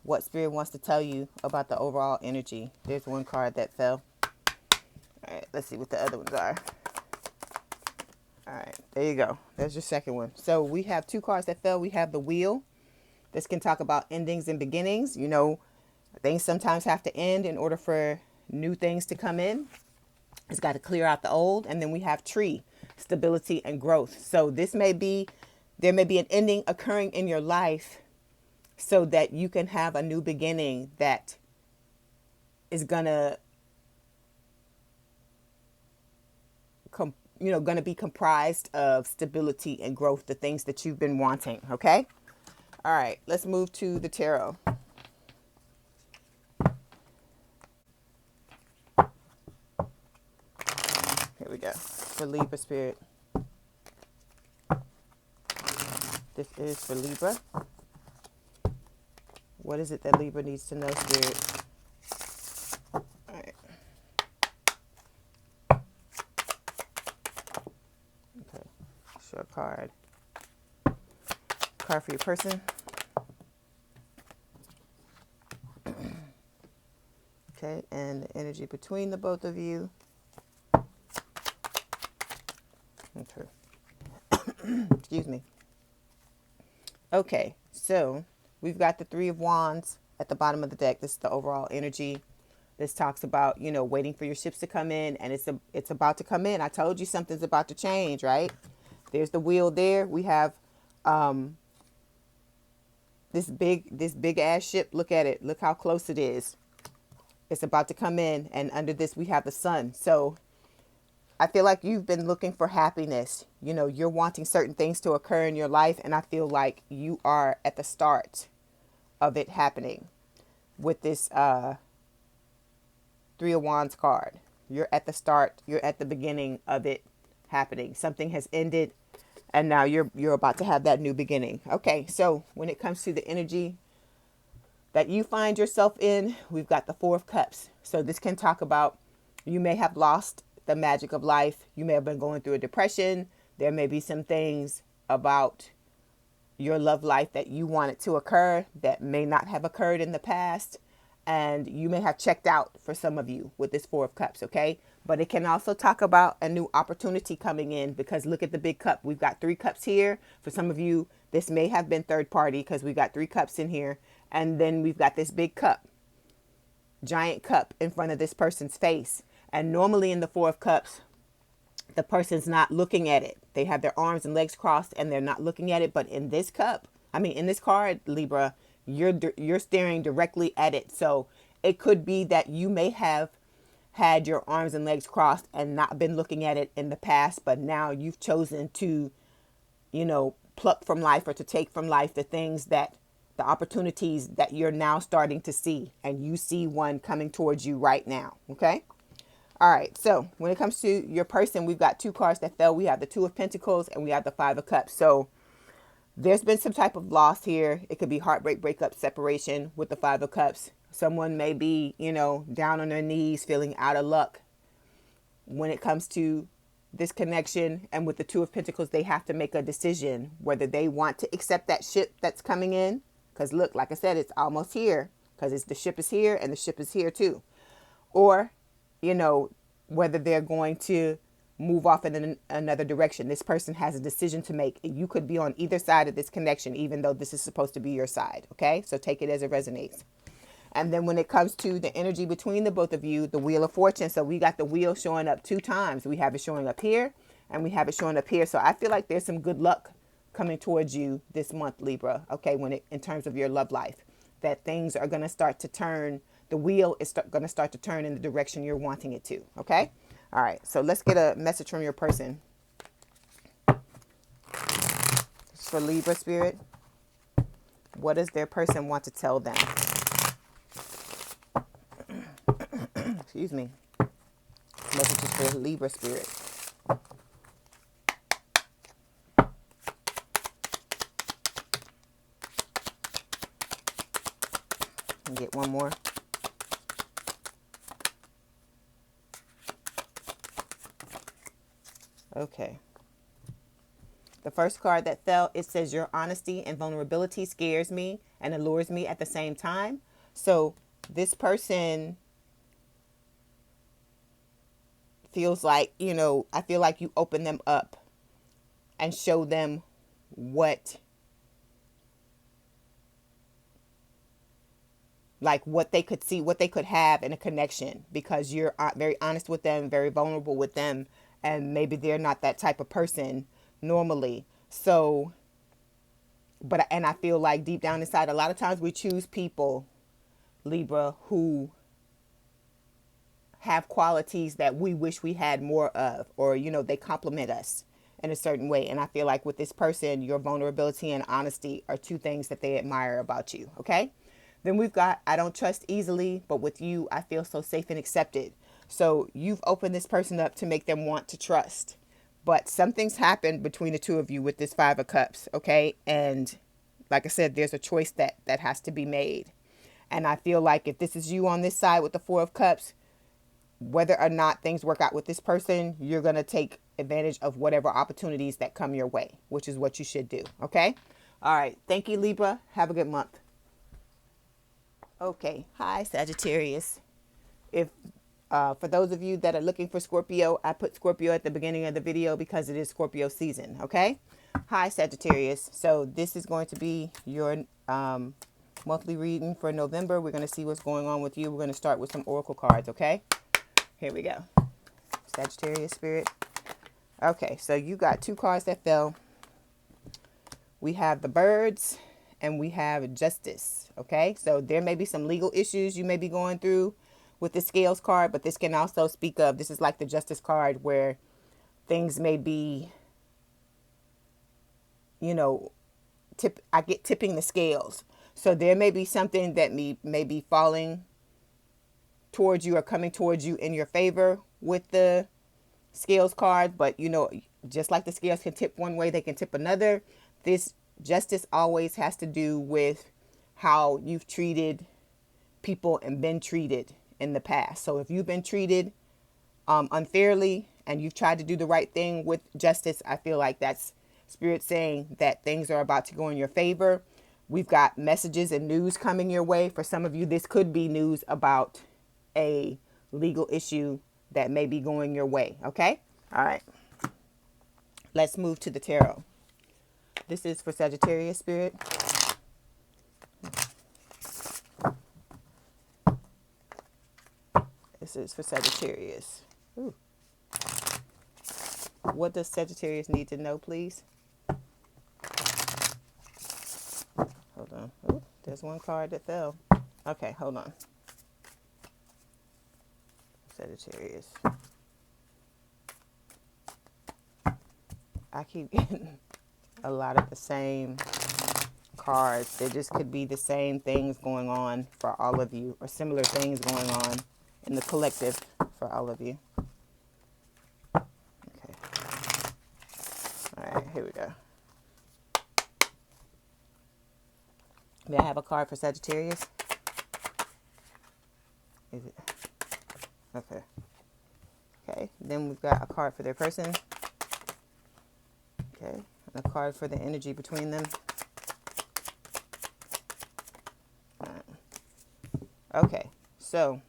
Speaker 1: what Spirit wants to tell you about the overall energy. There's one card that fell. All right. Let's see what the other ones are. All right. There you go. There's your second one. So we have two cards that fell. We have the Wheel. This can talk about endings and beginnings. Things sometimes have to end in order for new things to come in. It's got to clear out the old. And then we have Tree, stability and growth. So there may be an ending occurring in your life so that you can have a new beginning that is gonna going to be comprised of stability and growth, the things that you've been wanting. Okay. All right, let's move to the tarot. Here we go. For Libra spirit. This is for Libra. What is it that Libra needs to know, spirit? All right. Okay. Short card. Card for your person. Okay, and the energy between the both of you. Okay. Excuse me. Okay, so we've got the Three of Wands at the bottom of the deck. This is the overall energy. This talks about, waiting for your ships to come in, and it's about to come in. I told you something's about to change, right? There's the wheel there. We have this big ass ship. Look at it. Look how close it is. It's about to come in, and under this we have the sun. So I feel like you've been looking for happiness. You're wanting certain things to occur in your life, and I feel like you are at the start of it happening with this Three of Wands card. You're at the start. You're at the beginning of it happening. Something has ended, and now you're about to have that new beginning. Okay, so when it comes to the energy that you find yourself in, we've got the Four of Cups. So this can talk about, you may have lost the magic of life. You may have been going through a depression. There may be some things about your love life that you wanted to occur that may not have occurred in the past. And you may have checked out for some of you with this Four of Cups, okay? But it can also talk about a new opportunity coming in, because look at the big cup. We've got three cups here. For some of you, this may have been third party, because we've got three cups in here. And then we've got this big cup, giant cup in front of this person's face. And normally in the Four of Cups, the person's not looking at it. They have their arms and legs crossed and they're not looking at it. But in this in this card, Libra, you're staring directly at it. So it could be that you may have had your arms and legs crossed and not been looking at it in the past, but now you've chosen to, pluck from life, or to take from life the opportunities that you're now starting to see, and you see one coming towards you right now. Okay. All right. So when it comes to your person, we've got two cards that fell. We have the Two of Pentacles and we have the Five of Cups. So there's been some type of loss here. It could be heartbreak, breakup, separation with the Five of Cups. Someone may be, down on their knees, feeling out of luck when it comes to this connection. And with the Two of Pentacles, they have to make a decision whether they want to accept that ship that's coming in. Because look, like I said, it's almost here, because the ship is here and the ship is here too. Or, whether they're going to move off in another direction. This person has a decision to make. You could be on either side of this connection, even though this is supposed to be your side. Okay, so take it as it resonates. And then when it comes to the energy between the both of you, the Wheel of Fortune. So we got the wheel showing up two times. We have it showing up here and we have it showing up here. So I feel like there's some good luck coming towards you this month, Libra. Okay, in terms of your love life, that things are going to start to turn. The wheel is going to start to turn in the direction you're wanting it to. Okay. All right. So let's get a message from your person. It's for Libra spirit. What does their person want to tell them? Excuse me. Messages for Libra spirit. And get one more. Okay. The first card that fell, it says your honesty and vulnerability scares me and allures me at the same time. So this person feels like, I feel like you open them up and show them what they could see, what they could have in a connection, because you're very honest with them, very vulnerable with them. And maybe they're not that type of person normally. So, and I feel like deep down inside, a lot of times we choose people, Libra, who have qualities that we wish we had more of, or, you know, they complement us in a certain way. And I feel like with this person, your vulnerability and honesty are two things that they admire about you. Okay. Then we've got, I don't trust easily, but with you, I feel so safe and accepted. So you've opened this person up to make them want to trust. But something's happened between the two of you with this Five of Cups. Okay. And like I said, there's a choice that has to be made. And I feel like if this is you on this side with the Four of Cups, whether or not things work out with this person, you're going to take advantage of whatever opportunities that come your way, which is what you should do. Okay. All right. Thank you, Libra. Have a good month. Okay. Hi, Sagittarius. If for those of you that are looking for Scorpio, I put Scorpio at the beginning of the video because it is Scorpio season. Okay. Hi, Sagittarius. So this is going to be your monthly reading for November. We're going to see what's going on with you. We're going to start with some oracle cards. Okay. Here we go. Sagittarius spirit. Okay. So you got two cards that fell. We have the birds and we have justice. Okay. So there may be some legal issues you may be going through with the scales card, but this can also speak of, this is like the justice card where things may be, you know, I get tipping the scales. So there may be something that may be falling towards you or coming towards you in your favor with the scales card. But, you know, just like the scales can tip one way, they can tip another. This justice always has to do with how you've treated people and been treated in the past. So if you've been treated unfairly and you've tried to do the right thing with justice, I feel like that's Spirit saying that things are about to go in your favor. We've got messages and news coming your way. For some of you, this could be news about a legal issue that may be going your way. Okay. All right. Let's move to the tarot. This is for Sagittarius spirit. This is for Sagittarius. Ooh. What does Sagittarius need to know, please? Hold on. Ooh, there's one card that fell. Okay, hold on. Sagittarius. I keep getting a lot of the same cards. There just could be the same things going on for all of you, or similar things going on in the collective for all of you. Okay. All right, here we go. May I have a card for Sagittarius? Is it? Okay. Okay, then we've got a card for their person. Okay, and a card for the energy between them. All right. Okay, so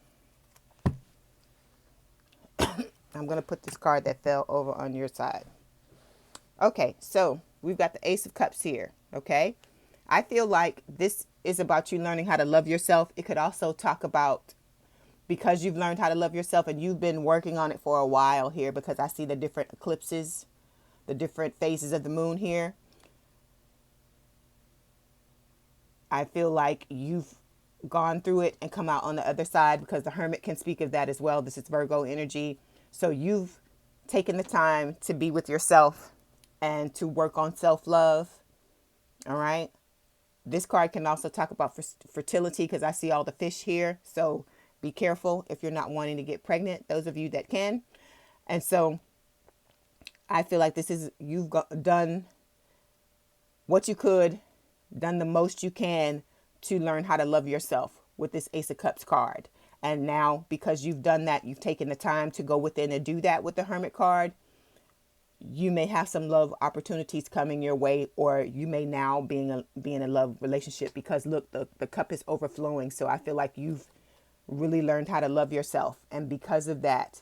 Speaker 1: I'm going to put this card that fell over on your side. Okay, so we've got the Ace of Cups here, okay? I feel like this is about you learning how to love yourself. It could also talk about, because you've learned how to love yourself and you've been working on it for a while here, because I see the different eclipses, the different phases of the moon here. I feel like you've gone through it and come out on the other side, because the Hermit can speak of that as well. This is Virgo energy. So you've taken the time to be with yourself and to work on self-love. All right. This card can also talk about fertility, because I see all the fish here. So be careful if you're not wanting to get pregnant, those of you that can. And so I feel like this is, you've done what you could, done the most you can to learn how to love yourself with this Ace of Cups card. And now, because you've done that, you've taken the time to go within and do that with the Hermit card. You may have some love opportunities coming your way, or you may now be in a love relationship, because look, the cup is overflowing. So I feel like you've really learned how to love yourself. And because of that,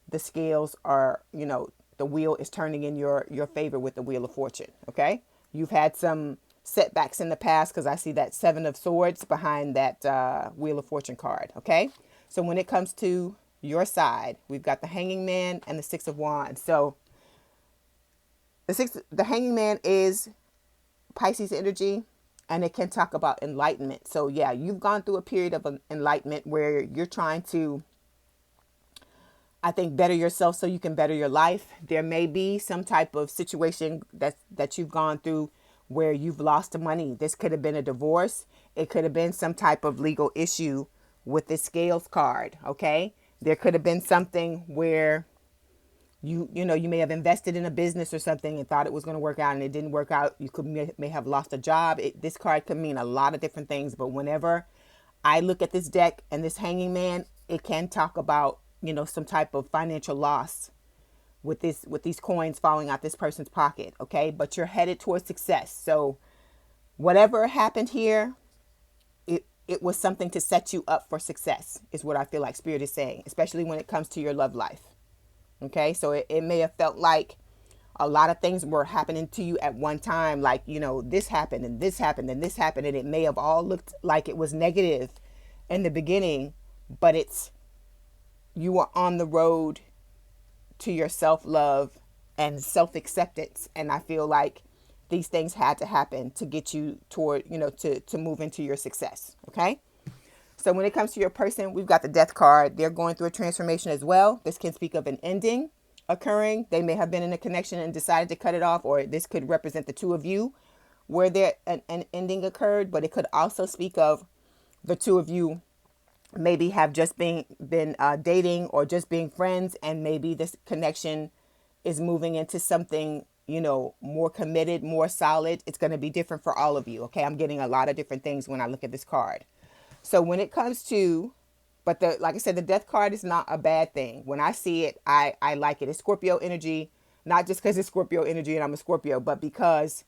Speaker 1: the scales are, you know, the wheel is turning in your favor with the Wheel of Fortune. Okay. You've had some setbacks in the past, because I see that Seven of Swords behind that Wheel of Fortune card. Okay. So when it comes to your side, we've got the Hanging Man and the Six of Wands. So the Hanging Man is Pisces energy, and it can talk about enlightenment. So yeah, you've gone through a period of enlightenment where you're trying to I think better yourself so you can better your life. There may be some type of situation that you've gone through where you've lost the money. This could have been a divorce. It could have been some type of legal issue with this scales card. Okay. There could have been something where you may have invested in a business or something and thought it was going to work out and it didn't work out. You may have lost a job. This card could mean a lot of different things, but whenever I look at this deck and this hanging man, it can talk about, some type of financial loss with these coins falling out this person's pocket. Okay. But you're headed towards success. So whatever happened here, it was something to set you up for success is what I feel like Spirit is saying, especially when it comes to your love life. Okay, so it may have felt like a lot of things were happening to you at one time, like, this happened and this happened and this happened, and it may have all looked like it was negative in the beginning, but you are on the road to your self-love and self-acceptance, and I feel like these things had to happen to get you toward, to move into your success, okay? So when it comes to your person, we've got the Death card. They're going through a transformation as well. This can speak of an ending occurring. They may have been in a connection and decided to cut it off, or this could represent the two of you where an ending occurred, but it could also speak of the two of you maybe have just been dating or just being friends, and maybe this connection is moving into something, more committed, more solid. It's going to be different for all of you. Okay, I'm getting a lot of different things when I look at this card. So when it comes to, like I said, the Death card is not a bad thing. When I see it, I like it. It's Scorpio energy, not just because it's Scorpio energy and I'm a Scorpio, but because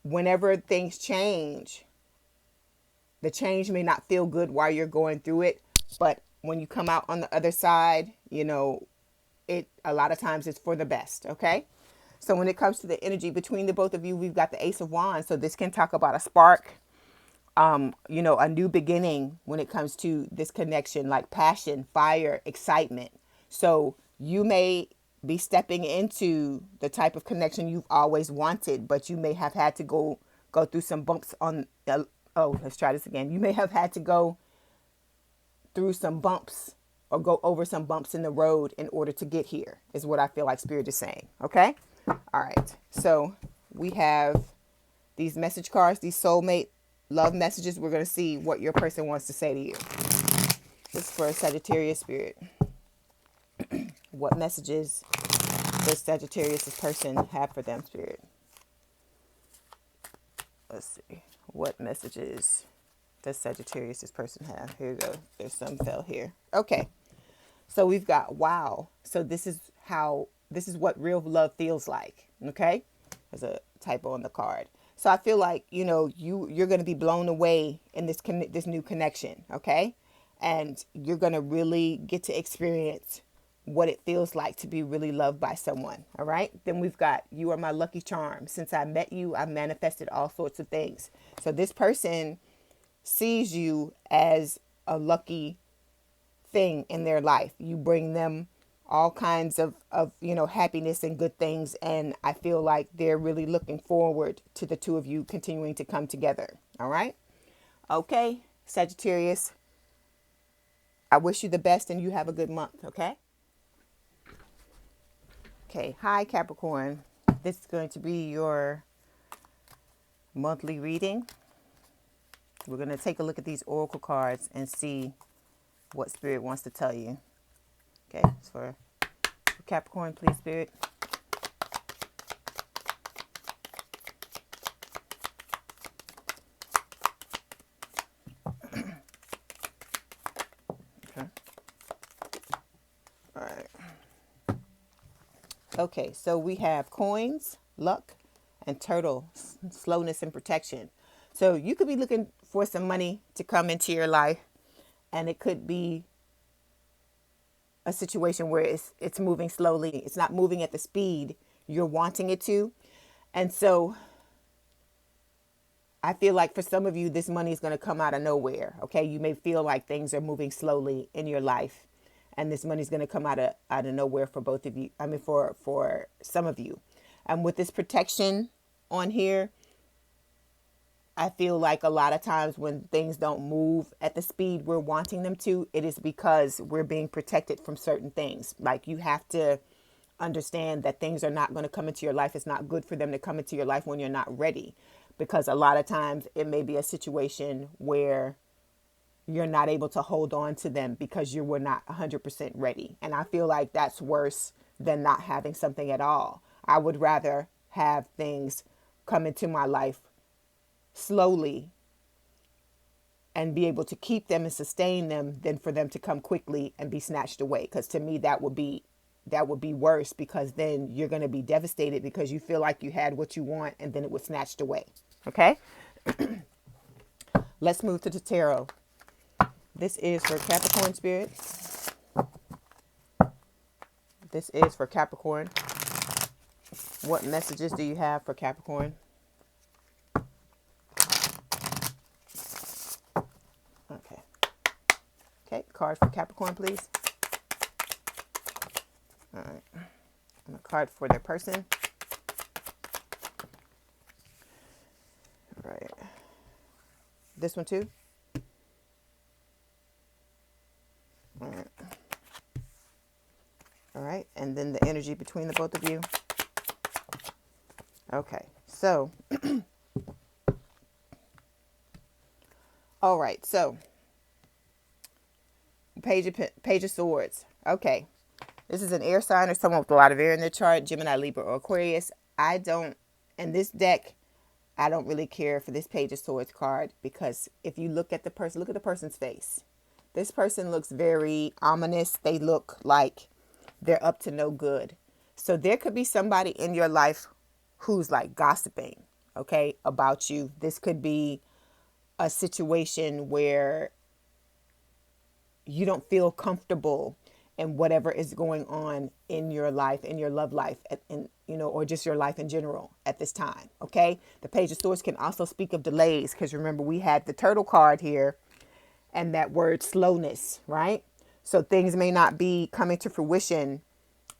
Speaker 1: whenever things change, the change may not feel good while you're going through it. But when you come out on the other side, a lot of times it's for the best. Okay. So when it comes to the energy between the both of you, we've got the Ace of Wands. So this can talk about a spark, a new beginning when it comes to this connection, like passion, fire, excitement. So you may be stepping into the type of connection you've always wanted, but you may have had to go through some bumps let's try this again. You may have had to go through some bumps or go over some bumps in the road in order to get here, is what I feel like Spirit is saying. Okay. All right. So we have these message cards, these soulmate love messages. We're going to see what your person wants to say to you. This is for Sagittarius Spirit. What messages does Sagittarius' person have for them, Spirit? Let's see. What messages does Sagittarius' person have? Here we go. There's some fell here. Okay. So we've got, wow. So this is what real love feels like. Okay. There's a typo on the card. So I feel like, you're going to be blown away in this new connection. Okay. And you're going to really get to experience what it feels like to be really loved by someone. All right. Then we've got, you are my lucky charm. Since I met you, I've manifested all sorts of things. So this person sees you as a lucky thing in their life. You bring them all kinds of happiness and good things. And I feel like they're really looking forward to the two of you continuing to come together. All right. Okay. Sagittarius, I wish you the best and you have a good month. Okay. Okay. Hi, Capricorn. This is going to be your monthly reading. We're going to take a look at these oracle cards and see what Spirit wants to tell you. Okay. It's for Capricorn, please, Spirit. Okay. All right. Okay, so we have coins, luck, and turtle, slowness and protection. So you could be looking for some money to come into your life, and it could be a situation where it's moving slowly. It's not moving at the speed you're wanting it to. And so I feel like for some of you, this money is going to come out of nowhere. Okay. You may feel like things are moving slowly in your life, and this money is going to come out of nowhere for both of you. I mean, for some of you. And with this protection on here, I feel like a lot of times when things don't move at the speed we're wanting them to, it is because we're being protected from certain things. Like, you have to understand that things are not going to come into your life. It's not good for them to come into your life when you're not ready, because a lot of times it may be a situation where you're not able to hold on to them because you were not 100% ready. And I feel like that's worse than not having something at all. I would rather have things come into my life slowly and be able to keep them and sustain them than for them to come quickly and be snatched away. Because to me, that would be worse, because then you're going to be devastated because you feel like you had what you want and then it was snatched away. Okay. Let's move to the tarot. This is for Capricorn spirit. This is for Capricorn. What messages do you have for Capricorn? Okay. Okay, card for Capricorn, please. All right. And a card for their person. All right. This one too? All right. All right. And then the energy between the both of you. Okay. So, all right. So, Page of Swords. Okay. This is an air sign or someone with a lot of air in their chart, Gemini, Libra, or Aquarius. In this deck, I don't really care for this Page of Swords card, because if you look at the person, look at the person's face. This person looks very ominous. They look like they're up to no good. So there could be somebody in your life who's like gossiping, okay, about you. This could be a situation where you don't feel comfortable in whatever is going on in your life, in your love life, or just your life in general at this time. Okay. The Page of Swords can also speak of delays, because remember, we had the turtle card here and that word slowness, right? So things may not be coming to fruition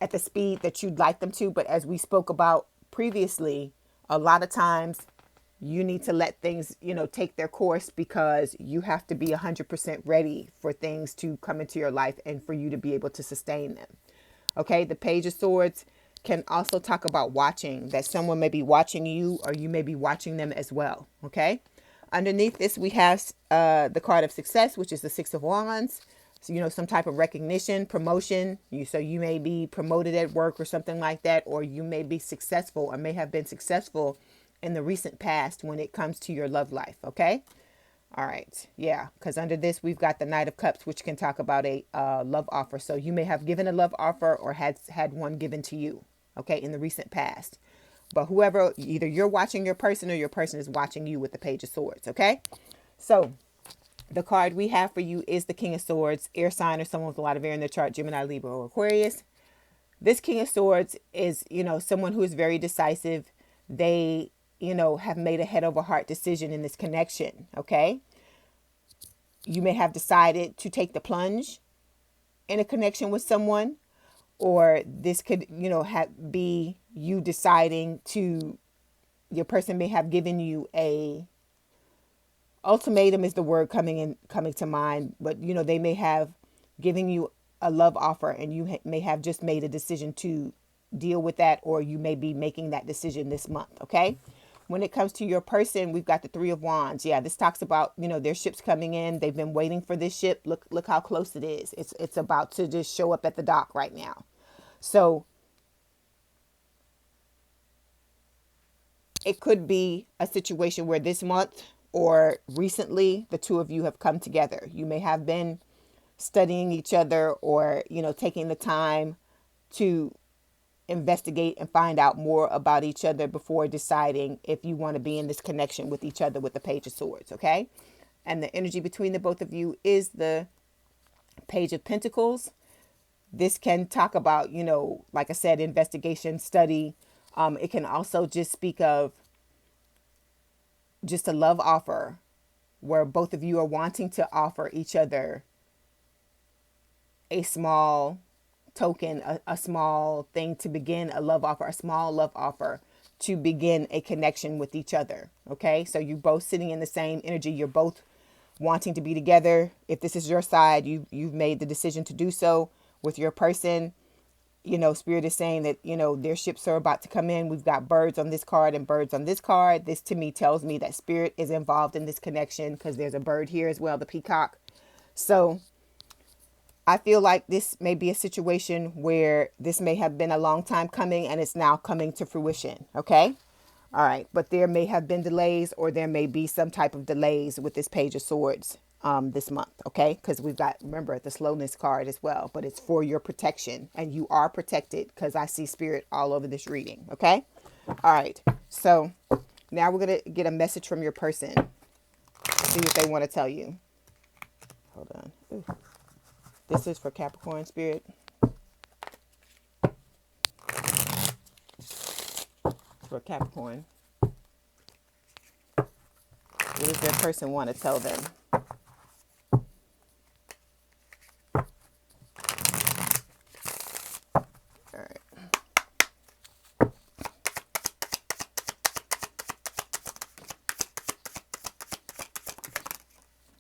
Speaker 1: at the speed that you'd like them to. But as we spoke about previously, a lot of times you need to let things, take their course, because you have to be 100% ready for things to come into your life and for you to be able to sustain them. Okay. The Page of Swords can also talk about watching, that someone may be watching you or you may be watching them as well. Okay. Underneath this, we have the card of success, which is the Six of Wands. So, some type of recognition, promotion. So you may be promoted at work or something like that, or you may be successful or may have been successful in the recent past when it comes to your love life. Okay. All right. Yeah. Because under this, we've got the Knight of Cups, which can talk about a love offer. So you may have given a love offer or had one given to you. Okay. In the recent past. But whoever, either you're watching your person or your person is watching you with the Page of Swords. Okay. So the card we have for you is the King of Swords, air sign or someone with a lot of air in their chart, Gemini, Libra, or Aquarius. This King of Swords is, someone who is very decisive. They, have made a head over heart decision in this connection. Okay. You may have decided to take the plunge in a connection with someone, or this could, be you deciding to, your person may have given you a ultimatum is the word coming to mind, but they may have given you a love offer and you may have just made a decision to deal with that, or you may be making that decision this month. Okay. When it comes to your person, we've got the Three of Wands. Yeah, this talks about, their ships coming in. They've been waiting for this ship. Look how close it is. It's about to just show up at the dock right now. So it could be a situation where this month or recently the two of you have come together. You may have been studying each other, or, taking the time to investigate and find out more about each other before deciding if you want to be in this connection with each other with the Page of Swords. Okay. And the energy between the both of you is the Page of Pentacles. This can talk about, like I said, investigation, study. It can also just speak of just a love offer where both of you are wanting to offer each other a small token, a small thing to begin a love offer, a small love offer to begin a connection with each other. Okay, so you're both sitting in the same energy. You're both wanting to be together. If this is your side, you've made the decision to do so with your person. You know, Spirit is saying that, you know, their ships are about to come in. We've got birds on this card and birds on this card. This to me tells me that Spirit is involved in this connection because there's a bird here as well, the peacock. So I feel like this may be a situation where this may have been a long time coming and it's now coming to fruition. Okay. All right. But there may have been delays, or there may be some type of delays with this Page of Swords this month. Okay. Because we've got, remember, the slowness card as well, but it's for your protection, and you are protected because I see Spirit all over this reading. Okay. All right. So now we're going to get a message from your person. See what they want to tell you. Hold on. Ooh. This is for Capricorn, Spirit. For Capricorn. What does their person want to tell them? All right.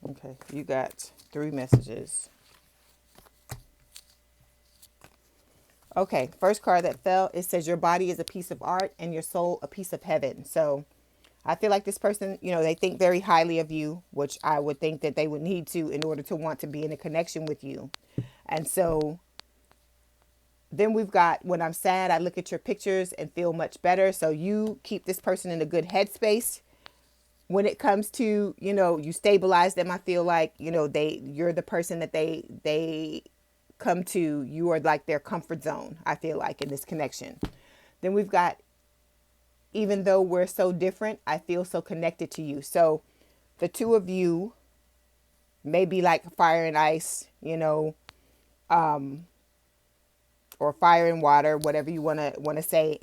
Speaker 1: Okay, you got 3 messages. Okay, first card that fell, it says your body is a piece of art and your soul a piece of heaven. So I feel like this person, you know, they think very highly of you, which I would think that they would need to in order to want to be in a connection with you. And so then we've got, when I'm sad, I look at your pictures and feel much better. So you keep this person in a good headspace. When it comes to, you know, you stabilize them, I feel like, you know, you're the person that they come to. You are like their comfort zone, I feel like, in this connection. Then we've got, even though we're so different, I feel so connected to you. So the two of you may be like fire and ice, you know, or fire and water, whatever you want to say.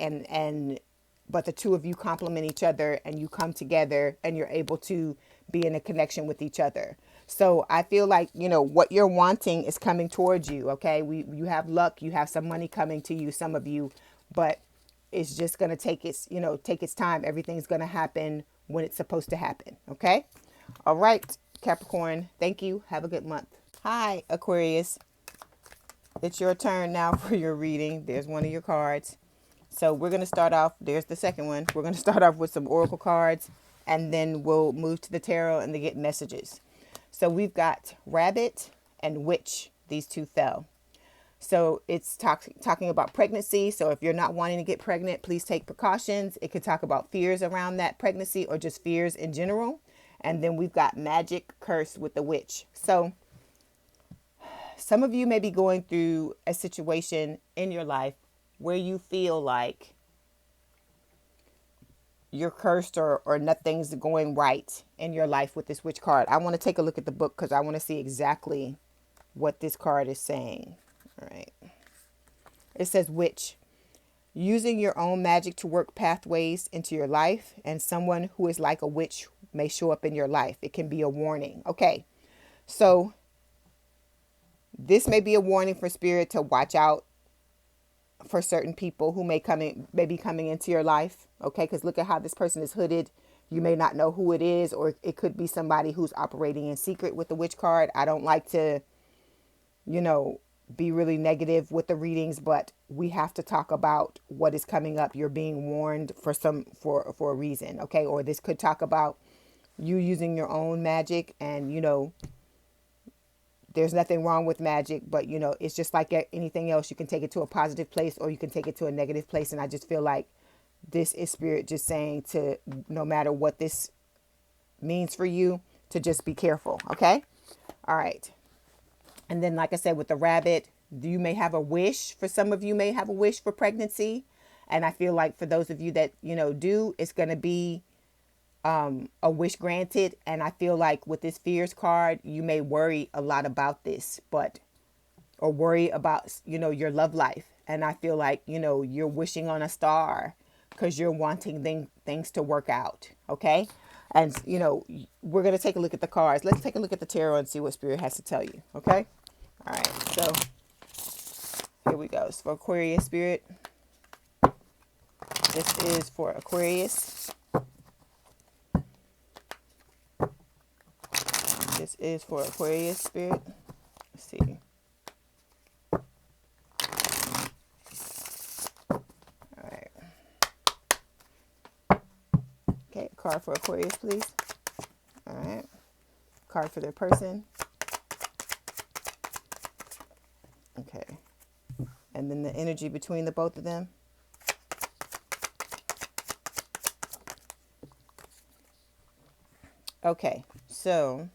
Speaker 1: But the two of you complement each other, and you come together and you're able to be in a connection with each other. So I feel like, you know, what you're wanting is coming towards you. Okay. You have luck, you have some money coming to you, some of you, but it's just going to take its time. Everything's going to happen when it's supposed to happen. Okay. All right, Capricorn. Thank you. Have a good month. Hi, Aquarius. It's your turn now for your reading. There's one of your cards. So we're going to start off. There's the second one. We're going to start off with some oracle cards, and then we'll move to the tarot and to get messages. So we've got rabbit and witch. These two fell. So it's talking about pregnancy. So if you're not wanting to get pregnant, please take precautions. It could talk about fears around that pregnancy or just fears in general. And then we've got magic, curse with the witch. So some of you may be going through a situation in your life where you feel like you're cursed or nothing's going right in your life with this witch card. I want to take a look at the book because I want to see exactly what this card is saying. All right. It says witch. Using your own magic to work pathways into your life, and someone who is like a witch may show up in your life. It can be a warning. Okay. So this may be a warning for Spirit to watch out for certain people who may be coming into your life. Okay. Because look at how this person is hooded. You may not know who it is, or it could be somebody who's operating in secret with the witch card. I don't like to, you know, be really negative with the readings, but we have to talk about what is coming up. You're being warned for a reason. Okay. Or this could talk about you using your own magic, and, you know, there's nothing wrong with magic, but, you know, it's just like anything else. You can take it to a positive place or you can take it to a negative place. And I just feel like this is Spirit just saying to, no matter what this means for you, to just be careful. Okay. All right. And then, like I said, with the rabbit, you may have a wish. For some of you may have a wish for pregnancy. And I feel like for those of you that, you know, do, it's going to be a wish granted. And I feel like with this fears card, you may worry a lot about this, or worry about, you know, your love life. And I feel like, you know, you're wishing on a star because you're wanting things to work out. Okay. And, you know, we're going to take a look at the cards. Let's take a look at the tarot and see what Spirit has to tell you. Okay. All right. So here we go. So for Aquarius, Spirit. This is for Aquarius. This is for Aquarius, Spirit. Let's see. All right. Okay, card for Aquarius, please. All right. Card for their person. Okay. And then the energy between the both of them. Okay, so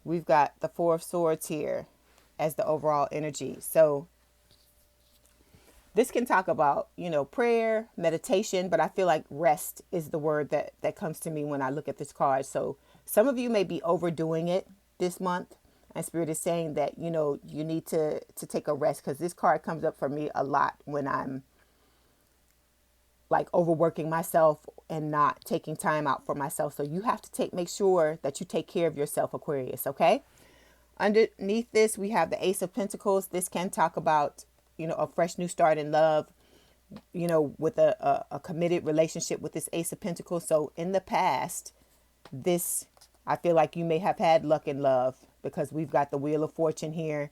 Speaker 1: we've got the Four of Swords here as the overall energy. So this can talk about, prayer, meditation, but I feel like rest is the word that comes to me when I look at this card. So some of you may be overdoing it this month. And Spirit is saying that, you need to take a rest, because this card comes up for me a lot when I'm like overworking myself and not taking time out for myself. So you have to make sure that you take care of yourself, Aquarius. Okay. Underneath this, we have the Ace of Pentacles. This can talk about, a fresh new start in love, with a committed relationship with this Ace of Pentacles. So in the past, I feel like you may have had luck in love, because we've got the Wheel of Fortune here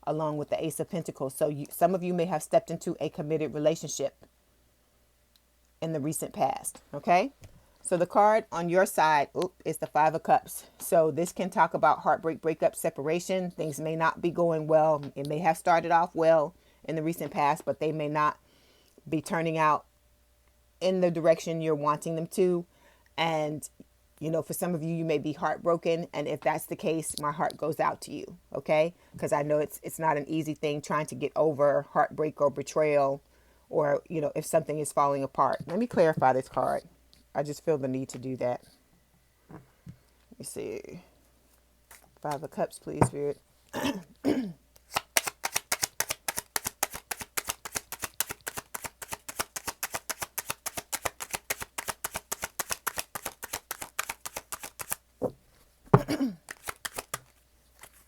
Speaker 1: along with the Ace of Pentacles. So some of you may have stepped into a committed relationship in the recent past. Okay. So the card on your side is the Five of Cups. So this can talk about heartbreak, breakup, separation. Things may not be going well. It may have started off well in the recent past, but they may not be turning out in the direction you're wanting them to. And, for some of you, you may be heartbroken. And if that's the case, my heart goes out to you. Okay. Because I know it's not an easy thing trying to get over heartbreak or betrayal, or, if something is falling apart. Let me clarify this card. I just feel the need to do that. Let me see. Five of Cups, please, Spirit.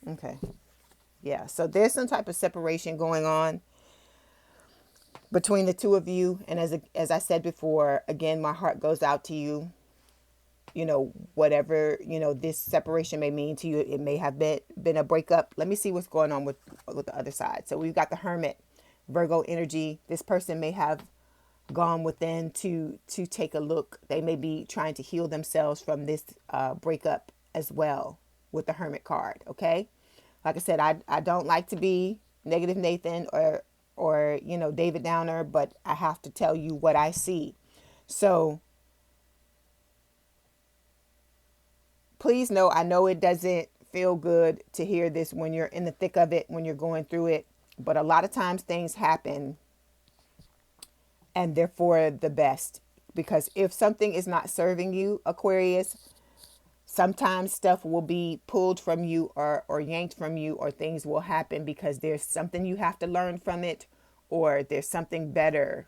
Speaker 1: Okay. Yeah, so there's some type of separation going on between the two of you. And as I said before, again, my heart goes out to you. Whatever, this separation may mean to you. It may have been a breakup. Let me see what's going on with the other side. So we've got the Hermit, Virgo energy. This person may have gone within to take a look. They may be trying to heal themselves from this breakup as well with the Hermit card. Okay. Like I said, I don't like to be negative Nathan or David Downer, but I have to tell you what I see. So please know, I know it doesn't feel good to hear this when you're in the thick of it, when you're going through it, but a lot of times things happen and they're for the best. Because if something is not serving you, Aquarius, sometimes stuff will be pulled from you or yanked from you, or things will happen because there's something you have to learn from it, or there's something better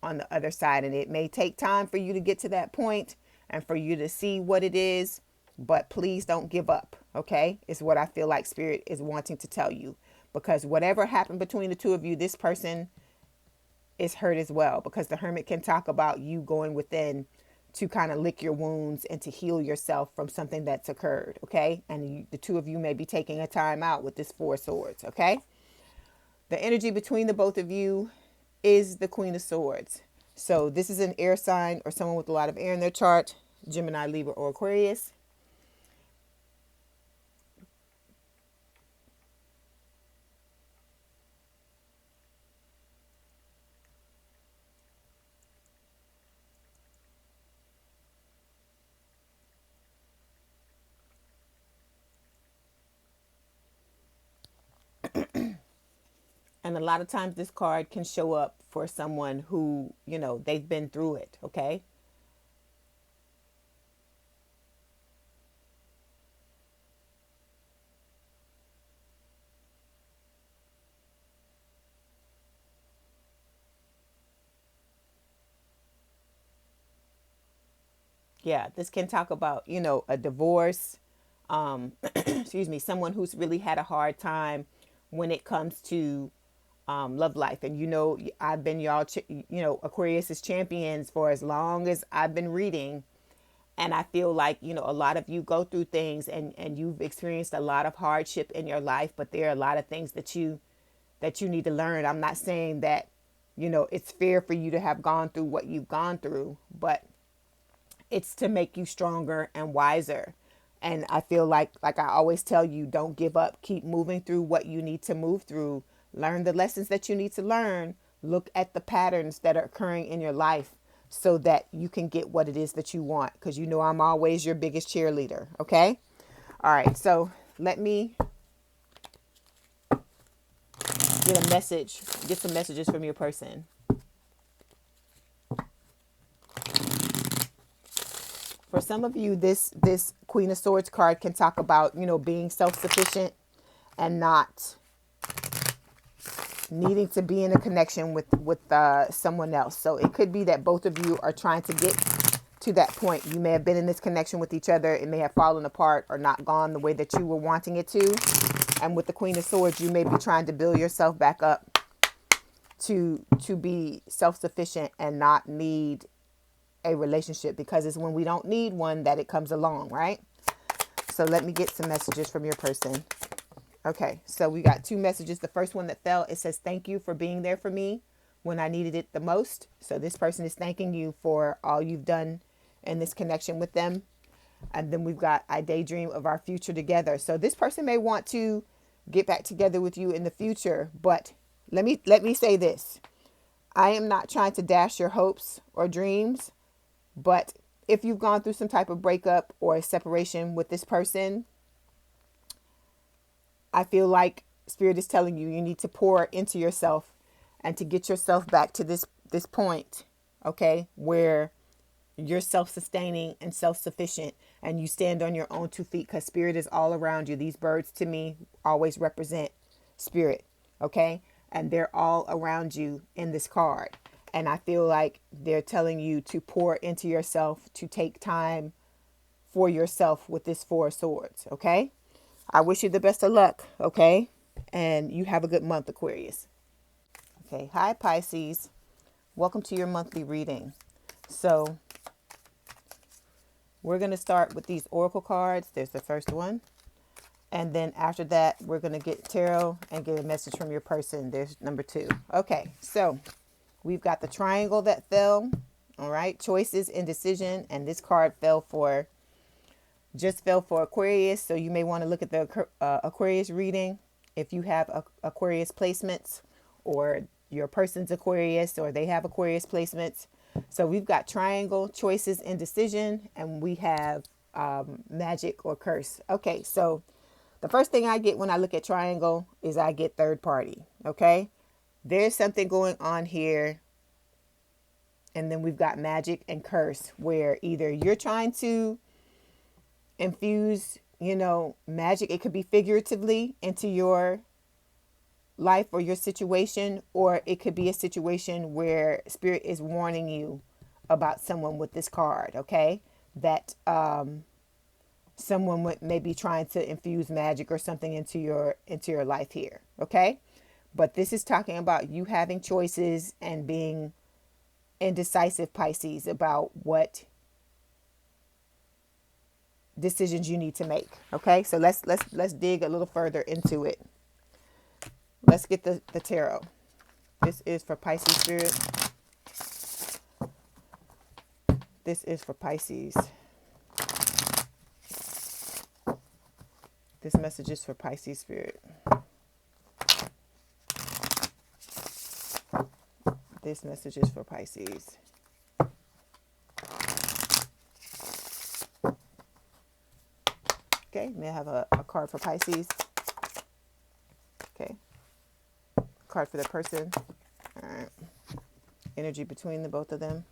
Speaker 1: on the other side. And it may take time for you to get to that point and for you to see what it is, but please don't give up. Okay. Is what I feel like Spirit is wanting to tell you, because whatever happened between the two of you, this person is hurt as well, because the Hermit can talk about you going within to kind of lick your wounds and to heal yourself from something that's occurred. Okay. And the two of you may be taking a time out with this Four of Swords. Okay. The energy between the both of you is the Queen of Swords. So this is an air sign or someone with a lot of air in their chart, Gemini, Libra, or Aquarius. And a lot of times this card can show up for someone who, they've been through it. Okay. Yeah. This can talk about, a divorce. Excuse me, someone who's really had a hard time when it comes to love life. And, I've been Aquarius's champions for as long as I've been reading. And I feel like, a lot of you go through things and you've experienced a lot of hardship in your life, but there are a lot of things that you need to learn. I'm not saying that, it's fair for you to have gone through what you've gone through, but it's to make you stronger and wiser. And I feel like I always tell you, don't give up. Keep moving through what you need to move through. Learn the lessons that you need to learn. Look at the patterns that are occurring in your life so that you can get what it is that you want. Because I'm always your biggest cheerleader. Okay? All right. So let me get some messages from your person. For some of you, this Queen of Swords card can talk about, being self-sufficient and not needing to be in a connection with someone else. So it could be that both of you are trying to get to that point. You may have been in this connection with each other. It may have fallen apart or not gone the way that you were wanting it to. And with the Queen of Swords, you may be trying to build yourself back up to be self-sufficient and not need a relationship, because it's when we don't need one that it comes along, right? So let me get some messages from your person. Okay, so we got two messages. The first one that fell, it says, thank you for being there for me when I needed it the most. So this person is thanking you for all you've done in this connection with them. And then we've got, I daydream of our future together. So this person may want to get back together with you in the future, but let me say this. I am not trying to dash your hopes or dreams, but if you've gone through some type of breakup or a separation with this person, I feel like Spirit is telling you need to pour into yourself and to get yourself back to this point, okay, where you're self-sustaining and self-sufficient and you stand on your own 2 feet, because Spirit is all around you. These birds to me always represent Spirit, okay? And they're all around you in this card. And I feel like they're telling you to pour into yourself, to take time for yourself with this Four of Swords, okay? I wish you the best of luck, okay? And you have a good month, Aquarius. Okay, hi, Pisces. Welcome to your monthly reading. So we're going to start with these oracle cards. There's the first one. And then after that, we're going to get tarot and get a message from your person. There's number 2. Okay, so we've got the triangle that fell. All right, choices, indecision. And this card fell for Aquarius. So you may want to look at the Aquarius reading if you have Aquarius placements, or your person's Aquarius, or they have Aquarius placements. So we've got triangle, choices, indecision, and we have magic or curse. Okay, so the first thing I get when I look at triangle is I get third party. Okay, there's something going on here. And then we've got magic and curse, where either you're trying to infuse, magic, it could be figuratively, into your life or your situation, or it could be a situation where Spirit is warning you about someone with this card, okay? That someone may be trying to infuse magic or something into your life here, okay? But this is talking about you having choices and being indecisive, Pisces, about what decisions you need to make. Okay, so let's dig a little further into it. Let's get the tarot. This is for Pisces Spirit. This is for Pisces. This message is for Pisces Spirit. This message is for Pisces. Okay, may I have a card for Pisces? Okay. Card for the person. All right. Energy between the both of them.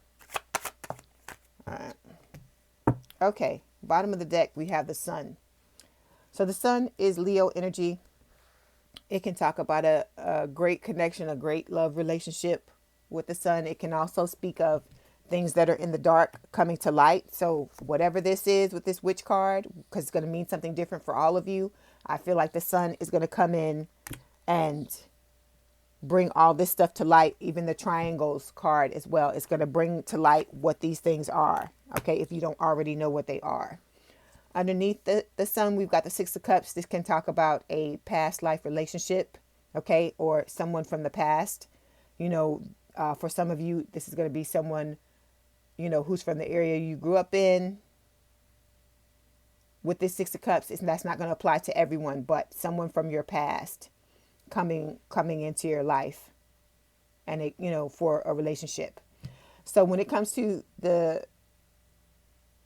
Speaker 1: All right. Okay. Bottom of the deck, we have the Sun. So the Sun is Leo energy. It can talk about a great connection, a great love relationship with the Sun. It can also speak of things that are in the dark coming to light. So whatever this is with this witch card, because it's going to mean something different for all of you, I feel like the Sun is going to come in and bring all this stuff to light. Even the triangles card as well. It's going to bring to light what these things are. Okay, if you don't already know what they are. Underneath the sun, we've got the Six of Cups. This can talk about a past life relationship, okay, or someone from the past. You know, for some of you, this is going to be someone, you know, who's from the area you grew up in. With this Six of Cups, that's not going to apply to everyone, but someone from your past coming into your life, and it, you know, for a relationship. So when it comes to the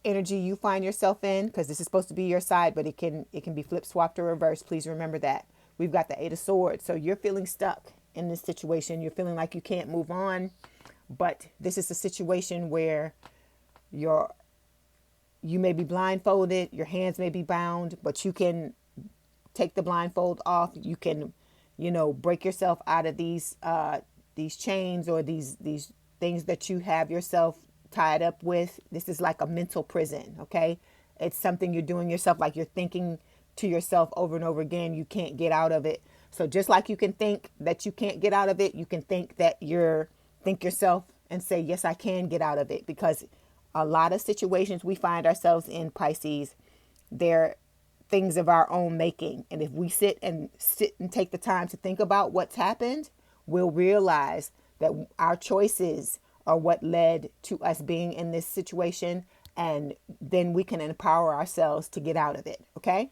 Speaker 1: energy you find yourself in, because this is supposed to be your side, but it can be flip swapped or reversed. Please remember that. We've got the Eight of Swords. So you're feeling stuck in this situation. You're feeling like you can't move on, but this is a situation where you may be blindfolded, your hands may be bound, but you can take the blindfold off. You can, you know, break yourself out of these chains or these things that you have yourself tied up with. This is like a mental prison, okay? It's something you're doing yourself, like you're thinking to yourself over and over again, you can't get out of it. So just like you can think that you can't get out of it, you can think that think yourself and say, yes, I can get out of it. Because a lot of situations we find ourselves in, Pisces, they're things of our own making. And if we sit and take the time to think about what's happened, we'll realize that our choices are what led to us being in this situation. And then we can empower ourselves to get out of it. Okay.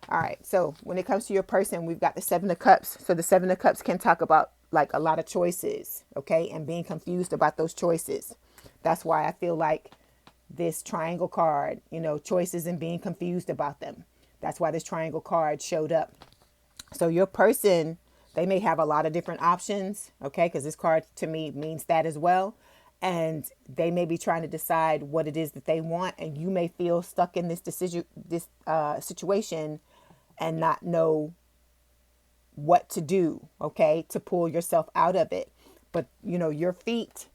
Speaker 1: All right. So when it comes to your person, we've got the Seven of Cups. So the Seven of Cups can talk about like a lot of choices. Okay. And being confused about those choices. That's why I feel like this triangle card, you know, choices and being confused about them. That's why this triangle card showed up. So your person, they may have a lot of different options. Okay. Because this card to me means that as well. And they may be trying to decide what it is that they want. And you may feel stuck in this situation and not know what to do, okay, to pull yourself out of it. But, you know, your feet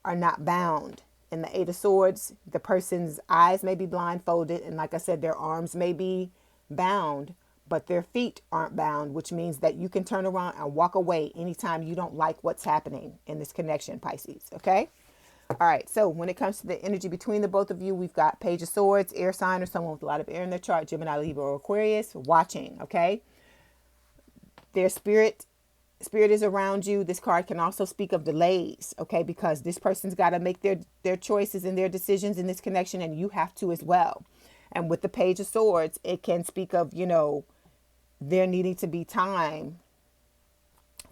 Speaker 1: are not bound. In the Eight of Swords, the person's eyes may be blindfolded. And like I said, their arms may be bound, but their feet aren't bound, which means that you can turn around and walk away anytime you don't like what's happening in this connection, Pisces, okay? All right, so when it comes to the energy between the both of you, we've got Page of Swords, air sign or someone with a lot of air in their chart, Gemini, Libra, or Aquarius, watching, okay? Their spirit is around you. This card can also speak of delays, okay? Because this person's got to make their choices and their decisions in this connection, and you have to as well. And with the Page of Swords, it can speak of, you know, there needing to be time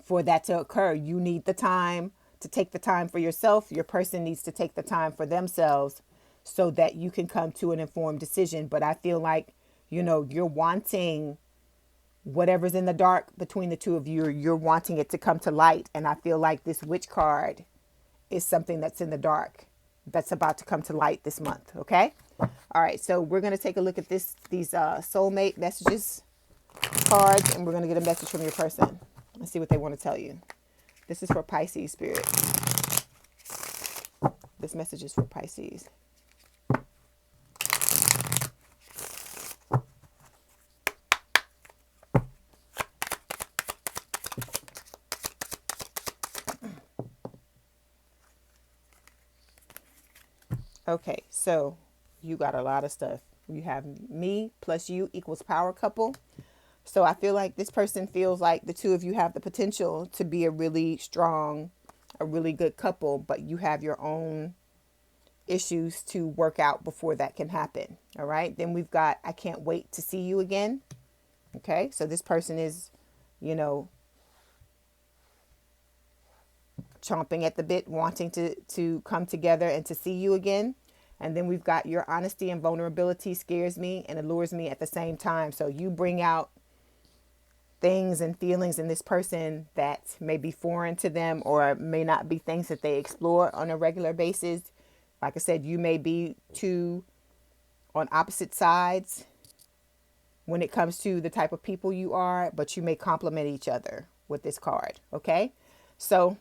Speaker 1: for that to occur. You need the time to take the time for yourself. Your person needs to take the time for themselves so that you can come to an informed decision. But I feel like, you know, you're wanting whatever's in the dark between the two of you, you're wanting it to come to light. And I feel like this Witch card is something that's in the dark that's about to come to light this month. Okay. All right. So we're going to take a look at these soulmate messages cards, and we're going to get a message from your person. Let's see what they want to tell you. This is for Pisces spirit. This message is for Pisces. Okay, so you got a lot of stuff. You have me plus you equals power couple. So I feel like this person feels like the two of you have the potential to be a really strong, a really good couple, but you have your own issues to work out before that can happen. All right. Then we've got, I can't wait to see you again. Okay. So this person is, you know, chomping at the bit, wanting to come together and to see you again. And then we've got your honesty and vulnerability scares me and allures me at the same time. So you bring out things and feelings in this person that may be foreign to them or may not be things that they explore on a regular basis. Like I said, you may be two on opposite sides when it comes to the type of people you are, but you may complement each other with this card. Okay. So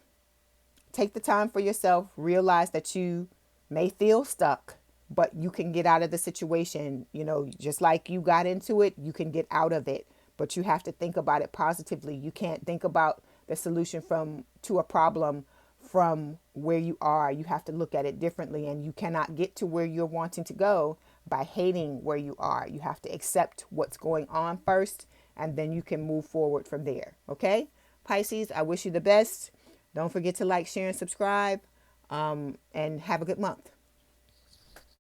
Speaker 1: take the time for yourself, realize that you may feel stuck, but you can get out of the situation. You know, just like you got into it, you can get out of it. But you have to think about it positively. You can't think about the solution to a problem from where you are. You have to look at it differently, and you cannot get to where you're wanting to go by hating where you are. You have to accept what's going on first, and then you can move forward from there. Okay, Pisces, I wish you the best. Don't forget to like, share, and subscribe, and have a good month.